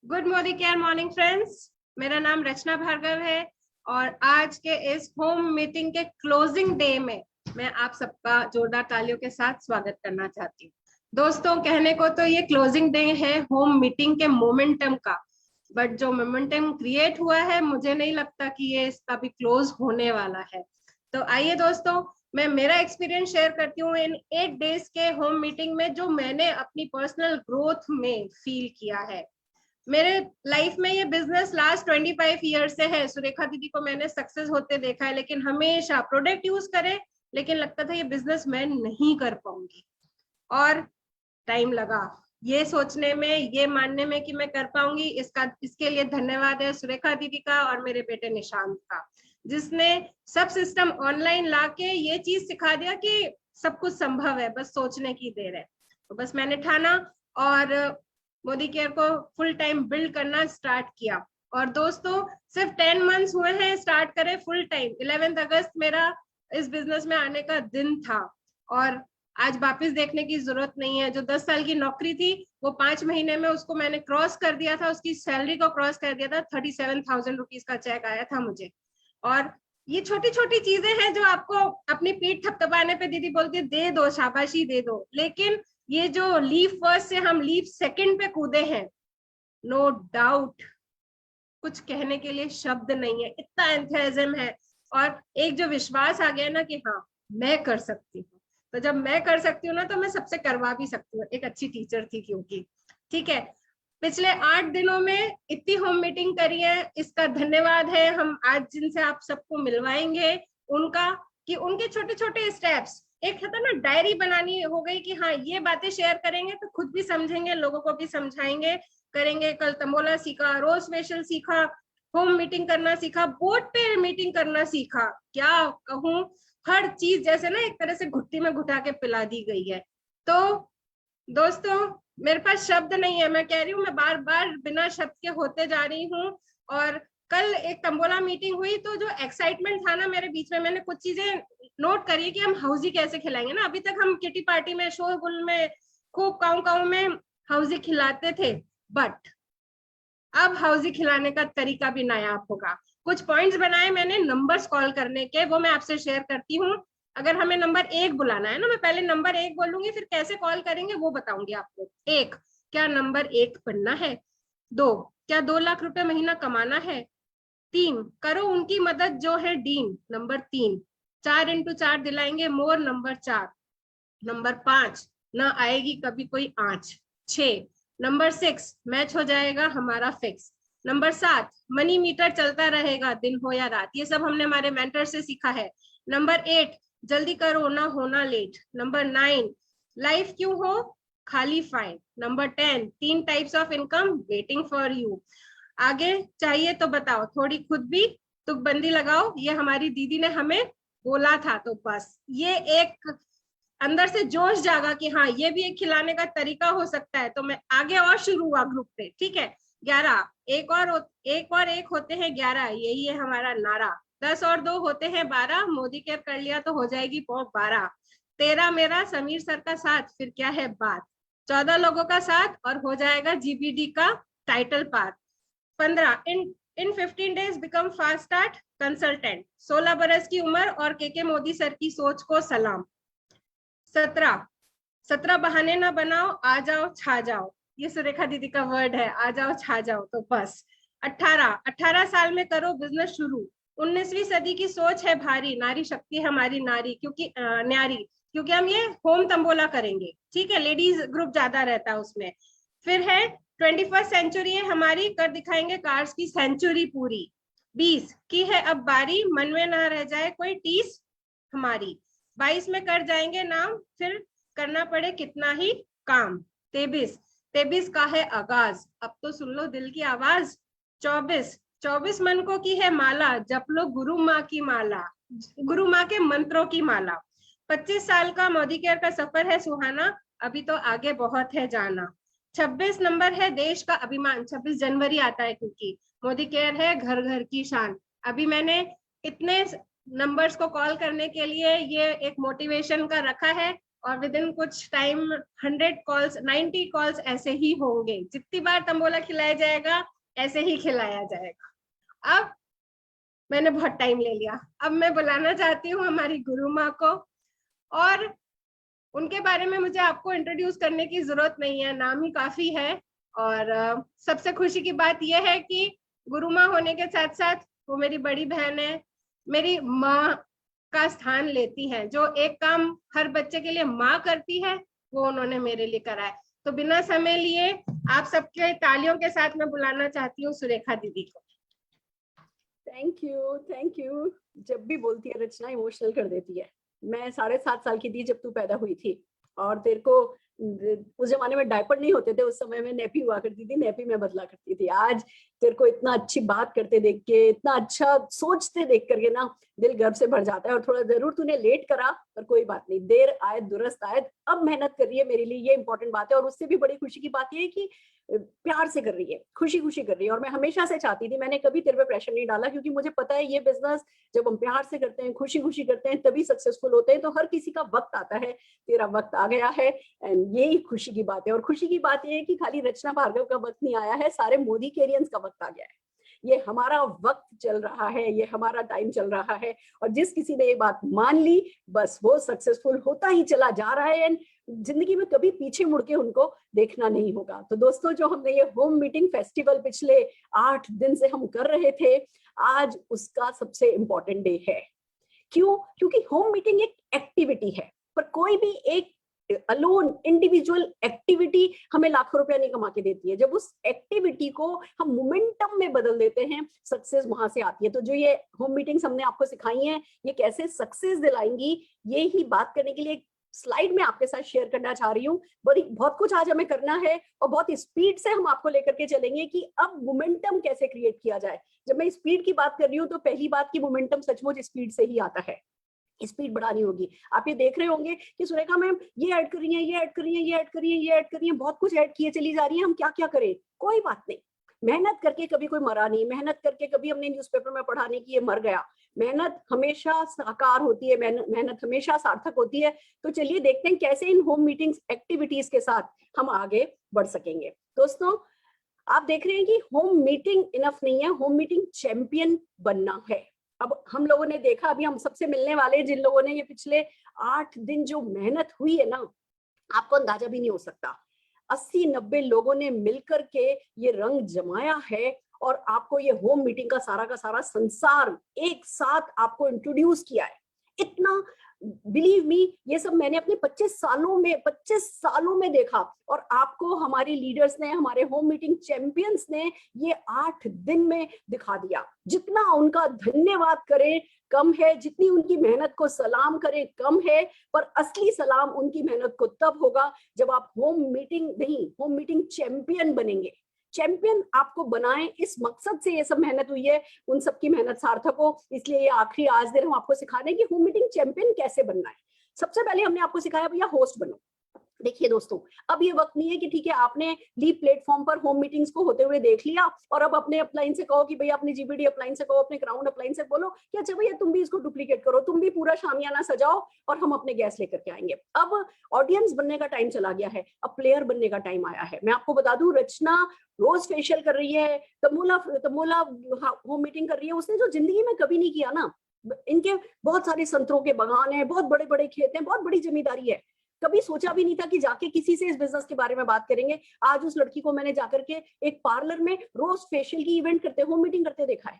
Good Modi care morning friends. मेरा नाम रचना भार्गव है और आज के इस होम मीटिंग के क्लोजिंग डे में मैं आप सबका जोरदार तालियों के साथ स्वागत करना चाहती हूँ। दोस्तों, कहने को तो ये क्लोजिंग डे है होम मीटिंग के मोमेंटम का, बट जो मोमेंटम क्रिएट हुआ है मुझे नहीं लगता कि ये इसका भी क्लोज होने वाला है। तो आइए दोस्तों, मैं मेरा एक्सपीरियंस शेयर करती हूँ इन 8 डेज के होम मीटिंग में, जो मैंने अपनी पर्सनल ग्रोथ में फील किया है। मेरे लाइफ में ये बिजनेस लास्ट 25 ईयर से है। सुरेखा दीदी को मैंने सक्सेस होते देखा है, लेकिन हमेशा प्रोडक्ट यूज करे, लेकिन लगता था ये बिजनेस मैं नहीं कर पाऊंगी। और टाइम लगा ये सोचने में, ये मानने में कि मैं कर पाऊंगी। इसके लिए धन्यवाद है सुरेखा दीदी का और मेरे बेटे निशांत का, जिसने सब सिस्टम ऑनलाइन लाके ये चीज सिखा दिया कि सब कुछ संभव है, बस सोचने की देर है। तो बस मैंने ठाना और मोदी केयर को फुल टाइम बिल्ड करना स्टार्ट किया। और दोस्तों, सिर्फ 10 मंथ्स हुए हैं स्टार्ट करे फुल टाइम। 11 अगस्त मेरा इस बिजनेस में आने का दिन था और आज वापस देखने की जरूरत नहीं है। जो 10 साल की नौकरी थी वो 5 महीने में उसको मैंने क्रॉस कर दिया था, उसकी सैलरी को क्रॉस कर दिया था। 37,000 रुपीज का चेक आया था मुझे। और ये छोटी छोटी चीजें हैं जो आपको अपनी पीठ थपथपाने पे दीदी बोलती है दे दो, शाबाशी दे दो, लेकिन ये जो लीव फर्स्ट से हम लीव सेकंड पे कूदे हैं, नो डाउट कुछ कहने के लिए शब्द नहीं है, इतना एंथुसियाज्म है और एक जो विश्वास आ गया ना कि हाँ मैं कर सकती हूँ। तो जब मैं कर सकती हूँ ना तो मैं सबसे करवा भी सकती हूँ। एक अच्छी टीचर थी क्योंकि, ठीक है। पिछले 8 दिनों में इतनी होम मीटिंग करी है, इसका धन्यवाद है। हम आज जिनसे आप सबको मिलवाएंगे उनका, कि उनके छोटे छोटे स्टेप्स, एक था ना डायरी बनानी हो गई कि हाँ ये बातें शेयर करेंगे तो खुद भी समझेंगे, लोगों को भी समझाएंगे, करेंगे। कल तंबोला सीखा, रोज फेशियल सीखा, होम मीटिंग करना सीखा, बोर्ड पे मीटिंग करना सीखा। क्या कहूँ, हर चीज जैसे ना एक तरह से घुट्टी में घुटा के पिला दी गई है। तो दोस्तों, मेरे पास शब्द नहीं है। मैं कह रही हूँ, मैं बार बार बिना शब्द के होते जा रही हूँ। और कल एक तंबोला मीटिंग हुई तो जो एक्साइटमेंट था ना मेरे बीच में, मैंने कुछ चीजें नोट करी कि हम हाउजी कैसे खिलाएंगे ना। अभी तक हम किटी पार्टी में, शोरगुल में, खूब काऊ काऊ में हाउजी खिलाते थे, बट अब हाउजी खिलाने का तरीका भी नायाब होगा। कुछ पॉइंट्स बनाए मैंने नंबर्स कॉल करने के, वो मैं आपसे शेयर करती हूँ। अगर हमें नंबर 1 बुलाना है ना, मैं पहले नंबर 1 बोलूंगी, फिर कैसे कॉल करेंगे वो बताऊंगी आपको। 1, क्या नंबर 1 बनना है? 2, क्या 2 लाख रुपए महीना कमाना है? 3, करो उनकी मदद जो है डीन, नंबर 3। 4x4 दिलाएंगे मोर, नंबर 4। नंबर 5, न आएगी कभी कोई आंच, 6। नंबर 6, मैच हो जाएगा हमारा फिक्स। नंबर 7, मनी मीटर चलता रहेगा दिन हो या रात। ये सब हमने हमारे मेंटर से सीखा है। नंबर 8, जल्दी करो ना होना लेट। नंबर 9, लाइफ क्यों हो खाली fine. Number 10, 3 types of income waiting for you. आगे चाहिए तो बताओ, थोड़ी खुद भी तुकबंदी लगाओ, ये हमारी दीदी ने हमें बोला था। तो बस ये एक अंदर से जोश जागा कि हाँ ये भी एक खिलाने का तरीका हो सकता है। तो मैं आगे और शुरू हुआ ग्रुप पे, ठीक है। 11, एक और एक होते हैं 11, यही है हमारा नारा। 10 और 2 होते हैं 12, मोदी केयर कर लिया तो हो जाएगी पॉप 12। 13 मेरा समीर सर का साथ, फिर क्या है बात। 14 लोगों का साथ और हो जाएगा जीबीडी का टाइटल पार। 15, इन 15 days become fast start consultant. 16 बरस की उम्र और के मोदी सर की सोच को सलाम। 17 बहाने ना बनाओ, आ जाओ छा जाओ, ये सुरेखा दीदी का वर्ड है, आ जाओ छा जाओ। तो बस 18 साल में करो बिजनेस शुरू। 19वीं सदी की सोच है भारी, नारी शक्ति है हमारी नारी, क्योंकि न्यारी, क्योंकि हम ये होम तंबोला करेंगे, ठीक है। लेडीज ग्रुप ज्यादा रहता है उसमें। फिर है 21st सेंचुरी है हमारी, कर दिखाएंगे कार्स की सेंचुरी पूरी। 20 की है अब बारी, मन में ना रह जाए कोई टीस हमारी। 22 में कर जाएंगे नाम, फिर करना पड़े कितना ही काम। 23 का है आगाज, अब तो सुन लो दिल की आवाज। 24 मन को की है माला, जप लो गुरु माँ की माला, गुरु माँ के मंत्रों की माला। 25 साल का मोदी केयर का सफर है सुहाना, अभी तो आगे बहुत है जाना। 26 नंबर है देश का अभिमान, 26 जनवरी आता है क्योंकि मोदी केयर है घर घर की शान। अभी मैंने इतने नंबर्स को कॉल करने के लिए ये एक मोटिवेशन का रखा है और विद इन कुछ टाइम 100 कॉल्स 90 कॉल्स ऐसे ही होंगे। जितनी बार तंबोला खिलाया जाएगा ऐसे ही खिलाया जाएगा। अब मैंने बहुत टाइम ले लिया, अब मैं बुलाना चाहती हूँ हमारी गुरु माँ को, और उनके बारे में मुझे आपको इंट्रोड्यूस करने की जरूरत नहीं है, नाम ही काफी है। और सबसे खुशी की बात यह है कि गुरु माँ होने के साथ साथ वो मेरी बड़ी बहन है, मेरी माँ का स्थान लेती हैं। जो एक काम हर बच्चे के लिए माँ करती है वो उन्होंने मेरे लिए करा है। तो बिना समय लिए आप सबके तालियों के साथ मैं बुलाना चाहती हूँ सुरेखा दीदी को। Thank you, thank you. जब भी बोलती है रचना इमोशनल कर देती है। मैं 7.5 साल की थी जब तू पैदा हुई थी, और तेरे को उस जमाने में डायपर नहीं होते थे, उस समय में नेपी हुआ करती थी, नेपी में बदला करती थी। आज तेरे को इतना अच्छी बात करते देख के, इतना अच्छा सोचते देख करके ना दिल गर्व से भर जाता है। और थोड़ा जरूर तूने लेट करा, पर कोई बात नहीं, देर आए दुरुस्त आए। अब मेहनत कर रही है मेरे लिए, ये इंपॉर्टेंट बात है। और उससे भी बड़ी खुशी की बात ये है कि प्यार से कर रही है, खुशी खुशी कर रही है। और मैं हमेशा से चाहती थी, मैंने कभी तेरे पे प्रेशर नहीं डाला, क्योंकि मुझे पता है ये बिजनेस जब हम प्यार से करते हैं, खुशी खुशी करते हैं, तभी सक्सेसफुल होते हैं। तो हर किसी का वक्त आता है, तेरा वक्त आ गया है, एंड यही खुशी की बात है। और खुशी की बात यह है कि खाली रचना भार्गव का वक्त नहीं आया है, सारे मोदी कैरियंस का वक्त आ गया है। ये हमारा वक्त चल रहा है, ये हमारा टाइम चल रहा है। और जिस किसी ने ये बात मान ली, बस वो सक्सेसफुल होता ही चला जा रहा है, एंड जिंदगी में कभी पीछे मुड़ के उनको देखना नहीं होगा। तो दोस्तों, जो हमने ये होम मीटिंग फेस्टिवल पिछले 8 दिन से हम कर रहे थे, आज उसका सबसे इंपॉर्टेंट डे है। क्यों? क्योंकि होम मीटिंग एक एक्टिविटी है, पर कोई भी एक अलोन इंडिविजुअल एक्टिविटी हमें लाखों रुपया नहीं कमा के देती है। जब उस एक्टिविटी को हम मोमेंटम में बदल देते हैं, सक्सेस वहां से आती है। तो जो ये होम मीटिंग्स हमने आपको सिखाई हैं, ये कैसे सक्सेस दिलाएंगी, ये ही बात करने के लिए स्लाइड में आपके साथ शेयर करना चाह रही हूँ। बहुत कुछ आज हमें करना है, और बहुत स्पीड से हम आपको लेकर के चलेंगे कि अब मोमेंटम कैसे क्रिएट किया जाए। जब मैं स्पीड की बात कर रही हूँ, तो पहली बात की मोमेंटम सचमुच स्पीड से ही आता है। स्पीड बढ़ानी होगी। आप ये देख रहे होंगे कि सुरेखा मैम ये ऐड कर रही है, ये ऐड कर रही है, ये ऐड कर रही है, ये ऐड कर रही है, बहुत कुछ ऐड किए चली जा रही है, हम क्या क्या करें? कोई बात नहीं, मेहनत करके कभी कोई मरा नहीं, मेहनत करके कभी हमने न्यूज़पेपर में पढ़ा नहीं कि ये मर गया। मेहनत हमेशा साकार होती है, मेहनत हमेशा सार्थक होती है। तो चलिए देखते हैं कैसे इन होम मीटिंग्स एक्टिविटीज के साथ हम आगे बढ़ सकेंगे। दोस्तों, आप देख रहे हैं कि होम मीटिंग इनफ नहीं है, होम मीटिंग चैंपियन बनना है। अब हम लोगों ने देखा, अभी हम सबसे मिलने वाले जिन लोगों ने ये पिछले 8 दिन जो मेहनत हुई है ना, आपको अंदाजा भी नहीं हो सकता। 80-90 लोगों ने मिलकर के ये रंग जमाया है, और आपको ये होम मीटिंग का सारा संसार एक साथ आपको इंट्रोड्यूस किया है। इतना बिलीव मी, ये सब मैंने अपने 25 सालों में देखा। और आपको हमारे लीडर्स ने, हमारे होम मीटिंग चैंपियंस ने ये 8 दिन में दिखा दिया। जितना उनका धन्यवाद करें कम है, जितनी उनकी मेहनत को सलाम करें कम है। पर असली सलाम उनकी मेहनत को तब होगा जब आप होम मीटिंग चैंपियन बनेंगे। चैंपियन आपको बनाएं, इस मकसद से ये सब मेहनत हुई है, उन सबकी मेहनत सार्थक हो। इसलिए ये आखिरी आज दिन हम आपको सिखा रहे हैं कि होम मीटिंग चैंपियन कैसे बनना है। सबसे पहले हमने आपको सिखाया भैया होस्ट बनो। देखिए दोस्तों, अब ये वक्त नहीं है कि ठीक है आपने लीप प्लेटफॉर्म पर होम मीटिंग्स को होते हुए देख लिया और अब अपने अपलाइन से कहो कि भैया अपने जीबीडी अपलाइन से कहो, अपने क्राउन अपलाइन से बोलो कि अच्छा भैया तुम भी इसको डुप्लीकेट करो, तुम भी पूरा शामियाना सजाओ और हम अपने गैस लेकर के आएंगे। अब ऑडियंस बनने का टाइम चला गया है, अब प्लेयर बनने का टाइम आया है। मैं आपको बता दूं, रचना रोज फेशियल कर रही है, तमोला होम मीटिंग कर रही है। उसने जो जिंदगी में कभी नहीं किया ना, इनके बहुत सारे संतरों के बागान है, बहुत बड़े बड़े खेत हैं, बहुत बड़ी जिम्मेदारी है। कभी सोचा भी नहीं था कि जाके किसी से इस बिजनेस के बारे में बात करेंगे। आज उस लड़की को मैंने जाकर के एक पार्लर में रोज फेशियल की इवेंट करते, होम मीटिंग करते देखा है।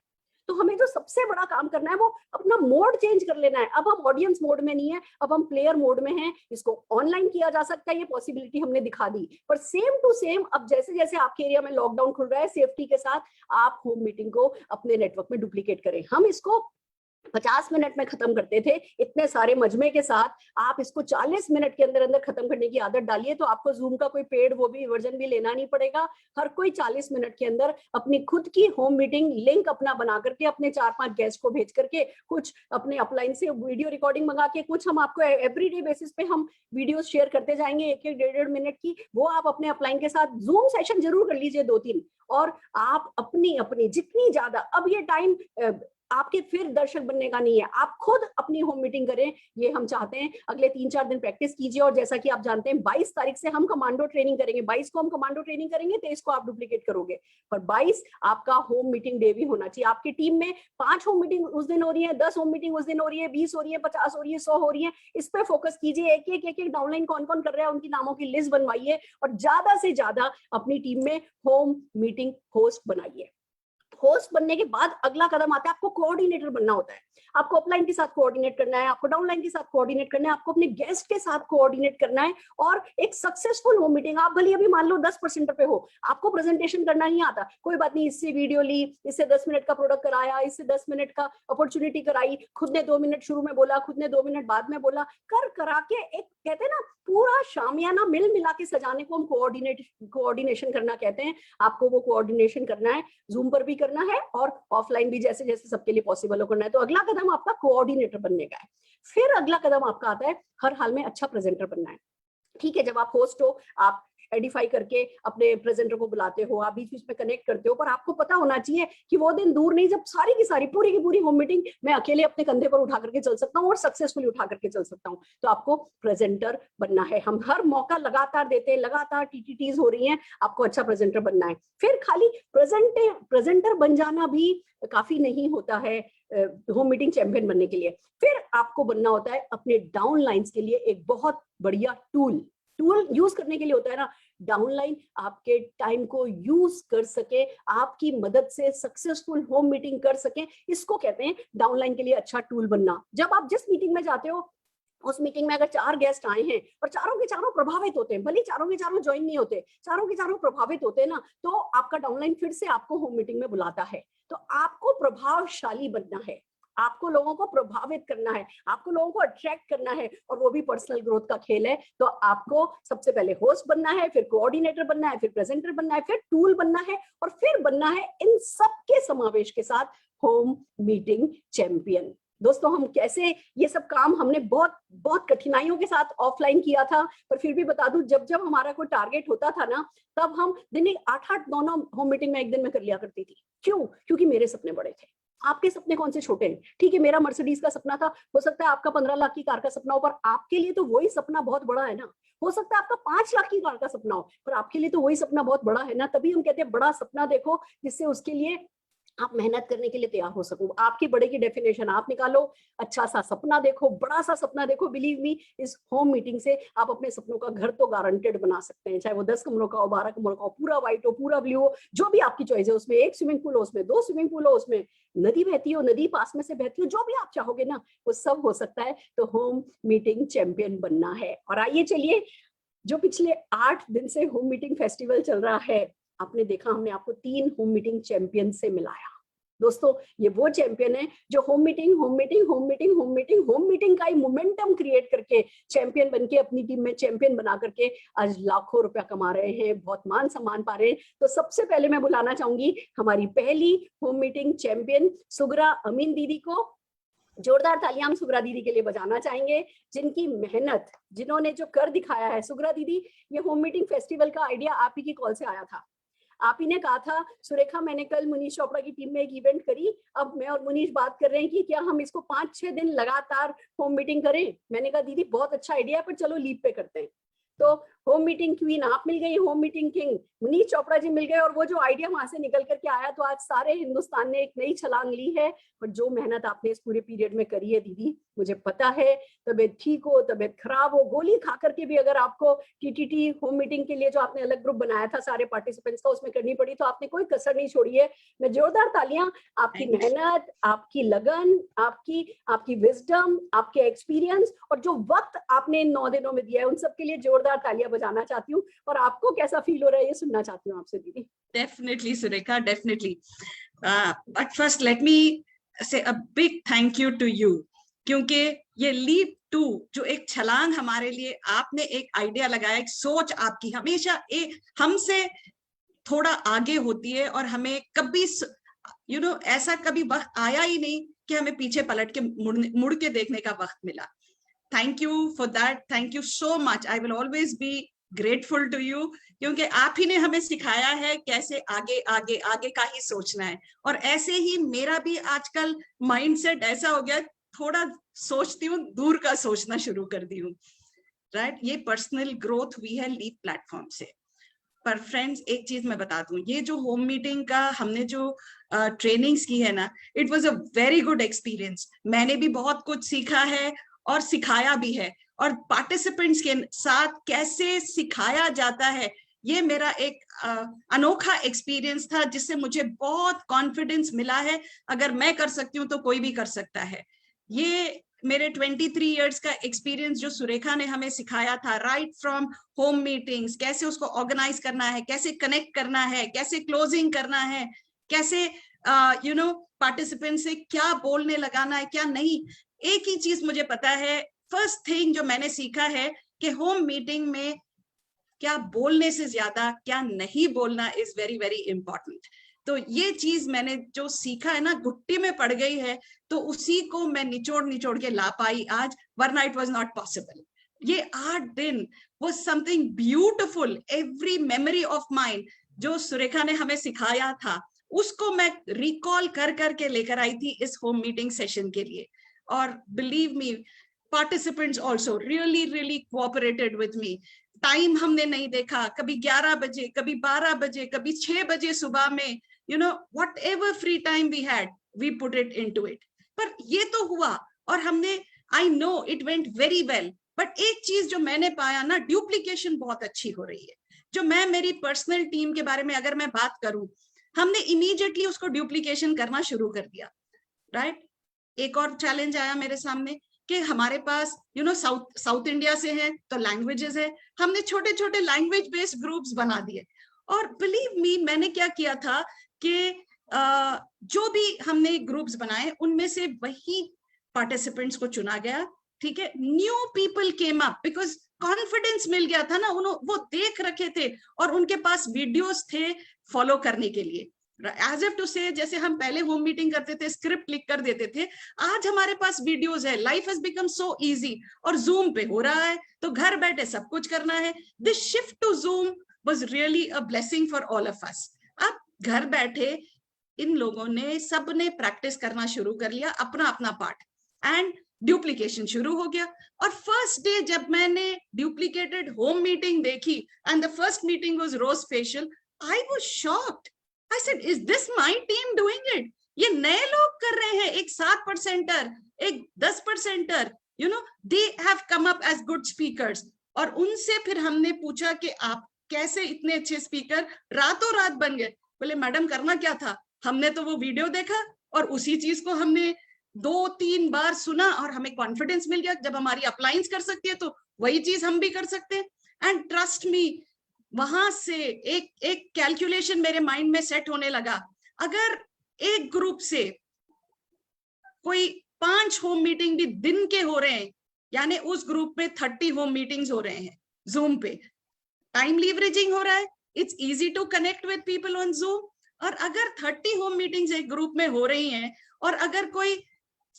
तो हमें जो सबसे बड़ा काम करना है वो अपना मोड चेंज कर लेना है। अब हम ऑडियंस मोड में नहीं है, अब हम प्लेयर मोड में हैं। इसको ऑनलाइन किया जा सकता है, ये पॉसिबिलिटी हमने दिखा दी। पर सेम टू सेम अब जैसे जैसे आपके एरिया में लॉकडाउन खुल रहा है, सेफ्टी के साथ आप होम मीटिंग को अपने नेटवर्क में डुप्लीकेट करें। हम इसको 50 मिनट में खत्म करते थे, इतने सारे मजमे के साथ आप इसको 40 मिनट के अंदर अंदर खत्म करने की आदत डालिए, तो आपको जूम का कोई पेड वो भी वर्जन भी लेना नहीं पड़ेगा। हर कोई 40 मिनट के अंदर अपनी खुद की होम मीटिंग लिंक अपना बना करके, अपने 4-5 गेस्ट को भेज करके, कुछ अपने अपलाइन से वीडियो रिकॉर्डिंग मंगा के, कुछ हम आपको एवरीडे बेसिस पे हम वीडियो शेयर करते जाएंगे 1-1, 1.5 मिनट की, वो आप अपने अपलाइन के साथ जूम सेशन जरूर कर लीजिए 2-3। और आप अपनी जितनी ज्यादा, अब ये टाइम आपके फिर दर्शक बनने का नहीं है, आप खुद अपनी होम मीटिंग करें, ये हम चाहते हैं। अगले 3-4 दिन प्रैक्टिस कीजिए, और जैसा कि आप जानते हैं 22 तारीख से हम कमांडो ट्रेनिंग करेंगे। 22 को हम कमांडो ट्रेनिंग करेंगे, 23 को आप डुप्लीकेट करोगे, पर 22 आपका होम मीटिंग डे भी होना चाहिए। आपकी टीम में 5 होम मीटिंग उस दिन हो रही है, 10 होम मीटिंग उस दिन हो रही है, 20 हो रही है, 50 हो रही है, 100 हो रही है, इस पे फोकस कीजिए। एक डाउनलाइन कौन कौन कर रहा है उनकी नामों की लिस्ट बनवाइए, और ज्यादा से ज्यादा अपनी टीम में होम मीटिंग होस्ट बनाइए। होस्ट बनने के बाद अगला कदम आता है, आपको कोऑर्डिनेटर बनना होता है। आपको अपलाइन के साथ कोऑर्डिनेट करना है, आपको डाउनलाइन के साथ कोऑर्डिनेट करना है, आपको अपने गेस्ट के साथ कोऑर्डिनेट करना है। और एक सक्सेसफुल होम मीटिंग, आप भले अभी मान लो 10% पे हो, आपको प्रेजेंटेशन करना नहीं आता, कोई बात नहीं, इससे वीडियो ली, इससे 10 मिनट का प्रोडक्ट कराया, इससे 10 मिनट का अपॉर्चुनिटी कराई, खुद ने 2 मिनट शुरू में बोला, खुद ने 2 मिनट बाद में बोला, कर करा के एक कहते हैं ना पूरा शामियाना मिल मिला के सजाने को हम कोऑर्डिनेशन करना कहते हैं। आपको वो कोऑर्डिनेशन करना है, जूम पर भी करना है और ऑफलाइन भी, जैसे जैसे सबके लिए पॉसिबल हो करना है। तो अगला कदम आपका कोऑर्डिनेटर बनने का है। फिर अगला कदम आपका आता है हर हाल में अच्छा प्रेजेंटर बनना है। ठीक है, जब आप होस्ट हो, आप एडिफाई करके अपने प्रेजेंटर को बुलाते हो, आप बीच बीच में कनेक्ट करते हो, पर आपको पता होना चाहिए कि वो दिन दूर नहीं जब सारी की सारी पूरी की पूरी होम मीटिंग मैं अकेले अपने कंधे पर उठा करके चल सकता हूँ और सक्सेसफुली उठा करके चल सकता हूँ। तो आपको प्रेजेंटर बनना है। हम हर मौका लगातार देते हैं, लगातार टीटीटीज हो रही हैं, आपको अच्छा प्रेजेंटर बनना है। फिर खाली प्रेजेंटर बन जाना भी काफी नहीं होता है होम मीटिंग चैंपियन बनने के लिए। फिर आपको बनना होता है अपने डाउनलाइंस के लिए एक बहुत बढ़िया टूल यूज करने के लिए होता है ना। डाउनलाइन आपके टाइम को यूज कर सके, आपकी मदद से सक्सेसफुल होम मीटिंग कर सके, इसको कहते हैं डाउनलाइन के लिए अच्छा टूल बनना। जब आप जिस मीटिंग में जाते हो, उस मीटिंग में अगर 4 गेस्ट आए हैं और चारों के चारों प्रभावित होते हैं, भले चारों के चारों ज्वाइन नहीं होते, चारों के चारों प्रभावित होते हैं ना, तो आपका डाउनलाइन फिर से आपको होम मीटिंग में बुलाता है। तो आपको प्रभावशाली बनना है, आपको लोगों को प्रभावित करना है, आपको लोगों को अट्रैक्ट करना है, और वो भी पर्सनल ग्रोथ का खेल है। तो आपको सबसे पहले होस्ट बनना है, फिर कोऑर्डिनेटर बनना है, फिर प्रेजेंटर बनना है, फिर टूल बनना है, और फिर बनना है इन सबके समावेश के साथ होम मीटिंग चैंपियन। दोस्तों, हम कैसे ये सब काम हमने बहुत बहुत कठिनाइयों के साथ ऑफलाइन किया था, पर फिर भी बता दूं, जब जब हमारा कोई टारगेट होता था ना, तब हम दिन 8-8 9 होम मीटिंग में एक दिन में कर लिया करती थी। क्यों? क्योंकि मेरे सपने बड़े थे। आपके सपने कौन से छोटे हैं? ठीक है, मेरा मर्सिडीज का सपना था, हो सकता है आपका 15 लाख की कार का सपना हो, पर आपके लिए तो वही सपना बहुत बड़ा है ना। हो सकता है आपका 5 लाख की कार का सपना हो, पर आपके लिए तो वही सपना बहुत बड़ा है ना। तभी हम कहते हैं बड़ा सपना देखो, जिससे उसके लिए आप मेहनत करने के लिए तैयार हो सको। आपके बड़े की डेफिनेशन आप निकालो, अच्छा सा सपना देखो, बड़ा सा सपना देखो। बिलीव मी, इस होम मीटिंग से आप अपने सपनों का घर तो गारंटेड बना सकते हैं, चाहे वो 10 कमरों का हो, 12 कमरों का हो, पूरा व्हाइट हो, पूरा ब्लू हो, जो भी आपकी चॉइस है। उसमें 1 स्विमिंग पूल हो, उसमें 2 स्विमिंग पूल हो, उसमें नदी बहती हो, नदी पास में से बहती हो, जो भी आप चाहोगे ना, वो सब हो सकता है। तो होम मीटिंग चैंपियन बनना है। और आइए चलिए, जो पिछले 8 दिन से होम मीटिंग फेस्टिवल चल रहा है, आपने देखा हमने आपको 3 होम मीटिंग चैंपियन से मिलाया। दोस्तों, ये वो चैंपियन है जो होम मीटिंग का ही मोमेंटम क्रिएट करके चैंपियन बनके अपनी टीम में चैंपियन बना करके आज लाखों रुपया कमा रहे हैं, बहुत मान सम्मान पा रहे हैं। तो सबसे पहले मैं बुलाना चाहूंगी हमारी पहली होम मीटिंग चैंपियन सुगरा अमीन दीदी को। जोरदार तालियां हम सुगरा दीदी के लिए बजाना चाहेंगे, जिनकी मेहनत, जिन्होंने जो कर दिखाया है। सुगरा दीदी, ये होम मीटिंग फेस्टिवल का आइडिया आप ही की कॉल से आया था। आप ही ने कहा था, सुरेखा मैंने कल मुनीश चोपड़ा की टीम में एक इवेंट करी, अब मैं और मुनीश बात कर रहे हैं कि क्या हम इसको 5-6 दिन लगातार होम मीटिंग करें। मैंने कहा दीदी बहुत अच्छा आइडिया है, पर चलो लीव पे करते हैं। तो होम मीटिंग क्वीन आप मिल गई, home meeting king Munish Chopra ji मिल गए, और वो जो आइडिया वहां से निकल करके आया, तो आज सारे हिंदुस्तान ने एक नई छलांग ली है। और जो मेहनत आपने इस पूरे पीरियड में करी है दीदी, मुझे पता है, तबियत ठीक हो, तबियत खराब हो, गोली खा करके भी अगर आपको टीटीटी होम मीटिंग के लिए जो आपने अलग ग्रुप बनाया था सारे पार्टिसिपेंट्स का, उसमें करनी पड़ी, तो आपने कोई कसर नहीं छोड़ी है। मैं जोरदार तालियां आपकी मेहनत, आपकी लगन, आपकी विजडम, आपके एक्सपीरियंस और जो वक्त आपने इन 9 दिनों में दिया है, उन सबके लिए जोरदार तालियां बजाना चाहती हूँ। और आपको कैसा फील हो रहा है ये सुनना चाहती हूँ आपसे दीदी। Definitely, Surekha, definitely. But first, let me say a big thank you to you, क्योंकि ये लीप 2 जो एक छलांग हमारे लिए आपने एक आइडिया लगाया, एक सोच आपकी हमेशा हमसे थोड़ा आगे होती है, और हमें कभी ऐसा कभी वक्त आया ही नहीं कि हमें पीछे पलट के मुड़ के देखने का वक्त मिला। Thank you for that. Thank you so much. I will always be grateful to you, क्योंकि आप ही ने हमें सिखाया है कैसे आगे आगे आगे का ही सोचना है। और ऐसे ही मेरा भी आजकल माइंडसेट ऐसा हो गया, थोड़ा सोचती हूँ, दूर का सोचना शुरू कर दी हूँ, राइट। ये पर्सनल ग्रोथ हुई है लीप प्लेटफॉर्म से। पर फ्रेंड्स, एक चीज मैं बता दूं, ये जो होम मीटिंग का हमने जो ट्रेनिंग्स की है ना, it was a very good experience. मैंने भी बहुत कुछ सीखा है और सिखाया भी है, और पार्टिसिपेंट्स के साथ कैसे सिखाया जाता है, ये मेरा एक अनोखा एक्सपीरियंस था, जिससे मुझे बहुत कॉन्फिडेंस मिला है। अगर मैं कर सकती हूँ तो कोई भी कर सकता है। ये मेरे 23 इयर्स का एक्सपीरियंस जो सुरेखा ने हमें सिखाया था, राइट फ्रॉम होम मीटिंग्स, कैसे उसको ऑर्गेनाइज करना है, कैसे कनेक्ट करना है, कैसे क्लोजिंग करना है, कैसे पार्टिसिपेंट से क्या बोलने लगाना है, क्या नहीं। एक ही चीज मुझे पता है, फर्स्ट थिंग जो मैंने सीखा है कि होम मीटिंग में क्या बोलने से ज्यादा क्या नहीं बोलना इज वेरी वेरी इंपॉर्टेंट। तो ये चीज मैंने जो सीखा है ना, घुट्टी में पड़ गई है, तो उसी को मैं निचोड़ निचोड़ के ला पाई आज, वरना इट वाज नॉट पॉसिबल। ये 8 दिन was something beautiful. Every memory of mind जो सुरेखा ने हमें सिखाया था, उसको मैं रिकॉल कर करके लेकर आई थी इस होम मीटिंग सेशन के लिए। और believe me, participants also really really cooperated with me. Time हमने नहीं देखा, कभी 11 बजे, कभी 12 बजे, कभी 6 बजे सुबह में, whatever free time we had, we put it into it। पर ये तो हुआ, और हमने, I know it went very well, but एक चीज जो मैंने पाया ना, ड्यूप्लीकेशन बहुत अच्छी हो रही है। जो मैं मेरी पर्सनल टीम के बारे में अगर मैं बात करूं, हमने इमीडिएटली उसको ड्यूप्लीकेशन करना शुरू कर दिया, राइट। एक और चैलेंज आया मेरे सामने कि हमारे पास साउथ इंडिया से है तो लैंग्वेजेस है, हमने छोटे छोटे लैंग्वेज बेस्ड ग्रुप्स बना दिए। और बिलीव मी, मैंने क्या किया था कि जो भी हमने ग्रुप्स बनाए, उनमें से वही पार्टिसिपेंट्स को चुना गया, ठीक है। New people came up, because confidence मिल गया था ना, वो देख रखे थे और उनके पास वीडियोस थे फॉलो करने के लिए। एज इफ टू से, जैसे हम पहले होम मीटिंग करते थे, स्क्रिप्ट लिख कर देते थे, आज हमारे पास वीडियोस है। Life has become so easy, और जूम पे हो रहा है, तो घर बैठे सब कुछ करना है। This shift to Zoom was really a blessing for all of us. अब घर बैठे इन लोगों ने, सबने प्रैक्टिस करना शुरू कर लिया अपना अपना पार्ट, एंड ड्यूप्लीकेशन शुरू हो गया। और फर्स्ट डे जब मैंने ड्यूप्लीकेटेड होम मीटिंग देखी, and the first meeting was rose facial, I was shocked. I said, is this my team doing it? ये नए लोग कर रहे हैं, एक 7%, एक 10%, they have come up as good speakers। और उनसे फिर हमने पूछा कि आप कैसे इतने अच्छे स्पीकर रातों रात बन गए। बोले मैडम, करना क्या था, हमने तो वो वीडियो देखा और उसी चीज को हमने 2-3 बार सुना और हमें कॉन्फिडेंस मिल गया, जब हमारी अपलाइंस कर सकती है तो वही चीज हम भी कर सकते हैं। एंड ट्रस्ट मी, वहां से एक कैलकुलेशन मेरे माइंड में सेट होने लगा। अगर एक ग्रुप से कोई 5 होम मीटिंग भी दिन के हो रहे हैं, यानी उस ग्रुप में 30 होम मीटिंग्स हो रहे हैं जूम पे, टाइम लीवरेजिंग हो रहा है, it's easy to connect with people on Zoom. और अगर 30 होम मीटिंग्स एक ग्रुप में हो रही हैं, और अगर कोई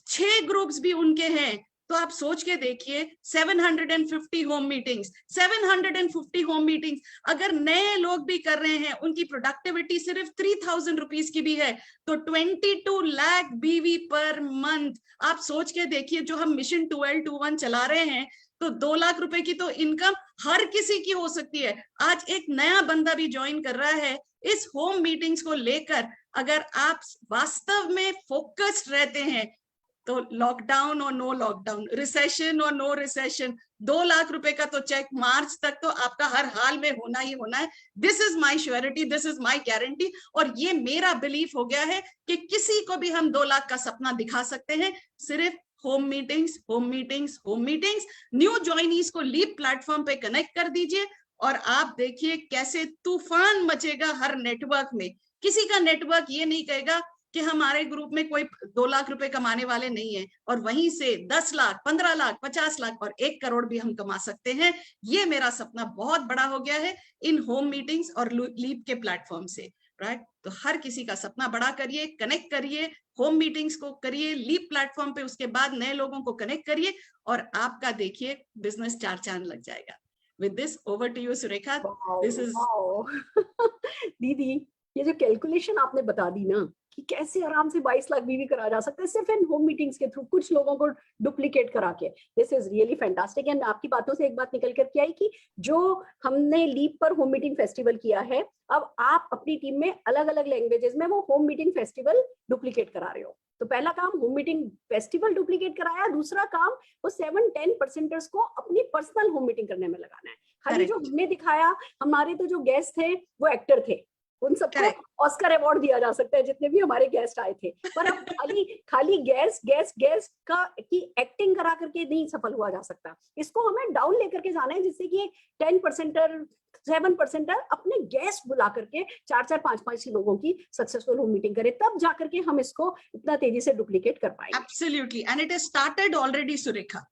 6 ग्रुप्स भी उनके हैं, तो आप सोच के देखिए 750 होम मीटिंग्स, 750 होम मीटिंग्स अगर नए लोग भी कर रहे हैं, उनकी प्रोडक्टिविटी सिर्फ 3000 रुपीज की भी है, तो 22 लाख बीवी पर मंथ। आप सोच के देखिए, जो हम मिशन 1221 चला रहे हैं, तो 2 लाख रुपए की तो इनकम हर किसी की हो सकती है। आज एक नया बंदा भी ज्वाइन कर रहा है इस होम मीटिंग्स को लेकर। अगर आप वास्तव में फोकस्ड रहते हैं, तो लॉकडाउन और नो लॉकडाउन, रिसेशन और नो रिसेशन, 2 लाख रुपए का तो चेक मार्च तक तो आपका हर हाल में होना ही होना है। This is my surety, this is my guarantee. और ये मेरा बिलीफ हो गया है कि किसी को भी हम 2 लाख का सपना दिखा सकते हैं, सिर्फ home meetings, home meetings, home meetings. New joinees को लीप प्लेटफॉर्म पे कनेक्ट कर दीजिए, और आप देखिए कैसे तूफान मचेगा हर नेटवर्क में। किसी का नेटवर्क ये नहीं कहेगा कि हमारे ग्रुप में कोई 2 लाख रुपए कमाने वाले नहीं है, और वहीं से 10 लाख, 15 लाख, 50 लाख और 1 करोड़ भी हम कमा सकते हैं। ये मेरा सपना बहुत बड़ा हो गया है इन होम मीटिंग्स और लीप के प्लेटफॉर्म से, राइट। तो हर किसी का सपना बड़ा करिए, कनेक्ट करिए, होम मीटिंग्स को करिए लीप प्लेटफॉर्म पे, उसके बाद नए लोगों को कनेक्ट करिए, और आपका देखिए बिजनेस 4 चांद लग जाएगा। With this, over to you, Surekha. This is दीदी, ये जो कैलकुलेशन आपने बता दी ना कि कैसे आराम से 22 लाख बीवी करा जा सकता है सिर्फ इन होम मीटिंग्स के थ्रू, कुछ लोगों को डुप्लीकेट करा के, this is really fantastic. And आपकी बातों से एक बात निकल कर के आई कि जो हमने लीप पर होम मीटिंग फेस्टिवल किया है, अब आप अपनी टीम में अलग अलग लैंग्वेजेस में वो होम मीटिंग फेस्टिवल डुप्लीकेट करा रहे हो। तो पहला काम होम मीटिंग फेस्टिवल डुप्लीकेट कराया, दूसरा काम वो 7-10% को अपनी पर्सनल होम मीटिंग करने में लगाना है। खाली जो हमने दिखाया, हमारे तो जो गेस्ट थे वो एक्टर थे, उन सबको ऑस्कर अवार्ड दिया जा सकता है जितने भी हमारे गेस्ट आए थे, पर अब खाली गेस्ट का की एक्टिंग करा करके नहीं सफल हुआ जा सकता। इसको हमें डाउन लेकर के जाना है, जिससे कि 10% 7% अपने गेस्ट बुला करके 4-4 5-5 लोगों की सक्सेसफुल होम मीटिंग करें, तब जाकर के हम इसको इतना तेजी से डुप्लीकेट कर पाएंगे। Absolutely, and it has started already, Surekha.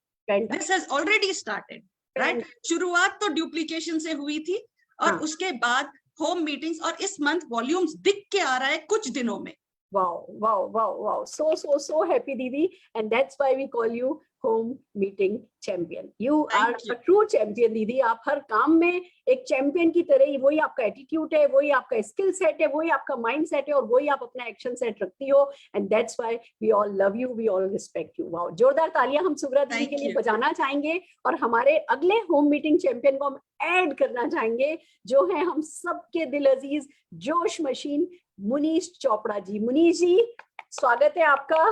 This has already started, right? शुरुआत तो डुप्लीकेशन से हुई थी, और उसके बाद होम मीटिंग्स, और इस मंथ वॉल्यूम्स दिख के आ रहा है कुछ दिनों में। Wow. So happy, Didi. And that's why we call you home meeting champion. You are a true champion, Didi. आप हर काम में एक चैंपियन की तरह ही, वही आपका एटीट्यूड है, वही आपका स्किल सेट है, वही आपका माइंड सेट है, और वही आप अपना एक्शन सेट रखती हो। And that's why we all love you, we all respect you. Wow. जोरदार तालियां हम सुब्रा दीदी के लिए बजाना चाहेंगे, और हमारे अगले होम मीटिंग चैंपियन को हम ऐड करना चाहेंगे, जो है हम सबके दिल अजीज जोश मशीन मुनीश चोपड़ा जी। मुनीश जी, स्वागत है आपका।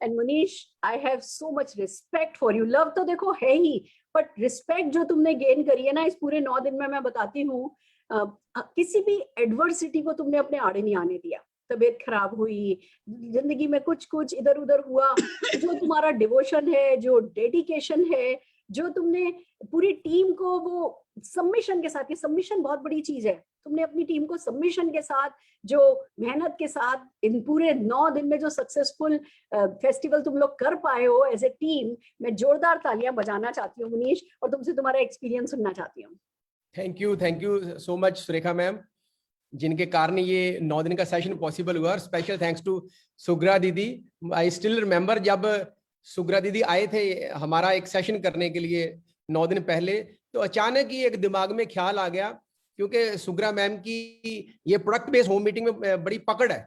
And Munish, I have so much respect for you. Love तो देखो है ही, बट रिस्पेक्ट जो तुमने गेन करी है ना इस पूरे 9 दिन में, मैं बताती हूँ, किसी भी एडवर्सिटी को तुमने अपने आड़े नहीं आने दिया। तबीयत खराब हुई, जिंदगी में कुछ इधर उधर हुआ, जो तुम्हारा डिवोशन है, जो डेडिकेशन है, जो तुमने पूरी टीम को वो सबमिशन के साथ, ये सबमिशन बहुत बड़ी चीज है, तुमने अपनी टीम को सबमिशन के साथ, जो मेहनत के साथ इन पूरे 9 दिन में जो सक्सेसफुल फेस्टिवल तुम लोग कर पाए हो एज ए टीम, मैं जोरदार तालियां बजाना चाहती हूँ मुनीश, और तुमसे तुम्हारा एक्सपीरियंस सुनना चाहती हूँ। Thank you so much Surekha ma'am, जिनके कारण ये 9 दिन का सेशन पॉसिबल हुआ। और स्पेशल थैंक्स टू सुग्रा दीदी। आई स्टिल रिमेम्बर जब सुग्रा दीदी आए थे हमारा एक सेशन करने के लिए 9 दिन पहले, तो अचानक ही एक दिमाग में ख्याल आ गया, क्योंकि सुग्रा मैम की ये प्रोडक्ट बेस्ड होम मीटिंग में बड़ी पकड़ है।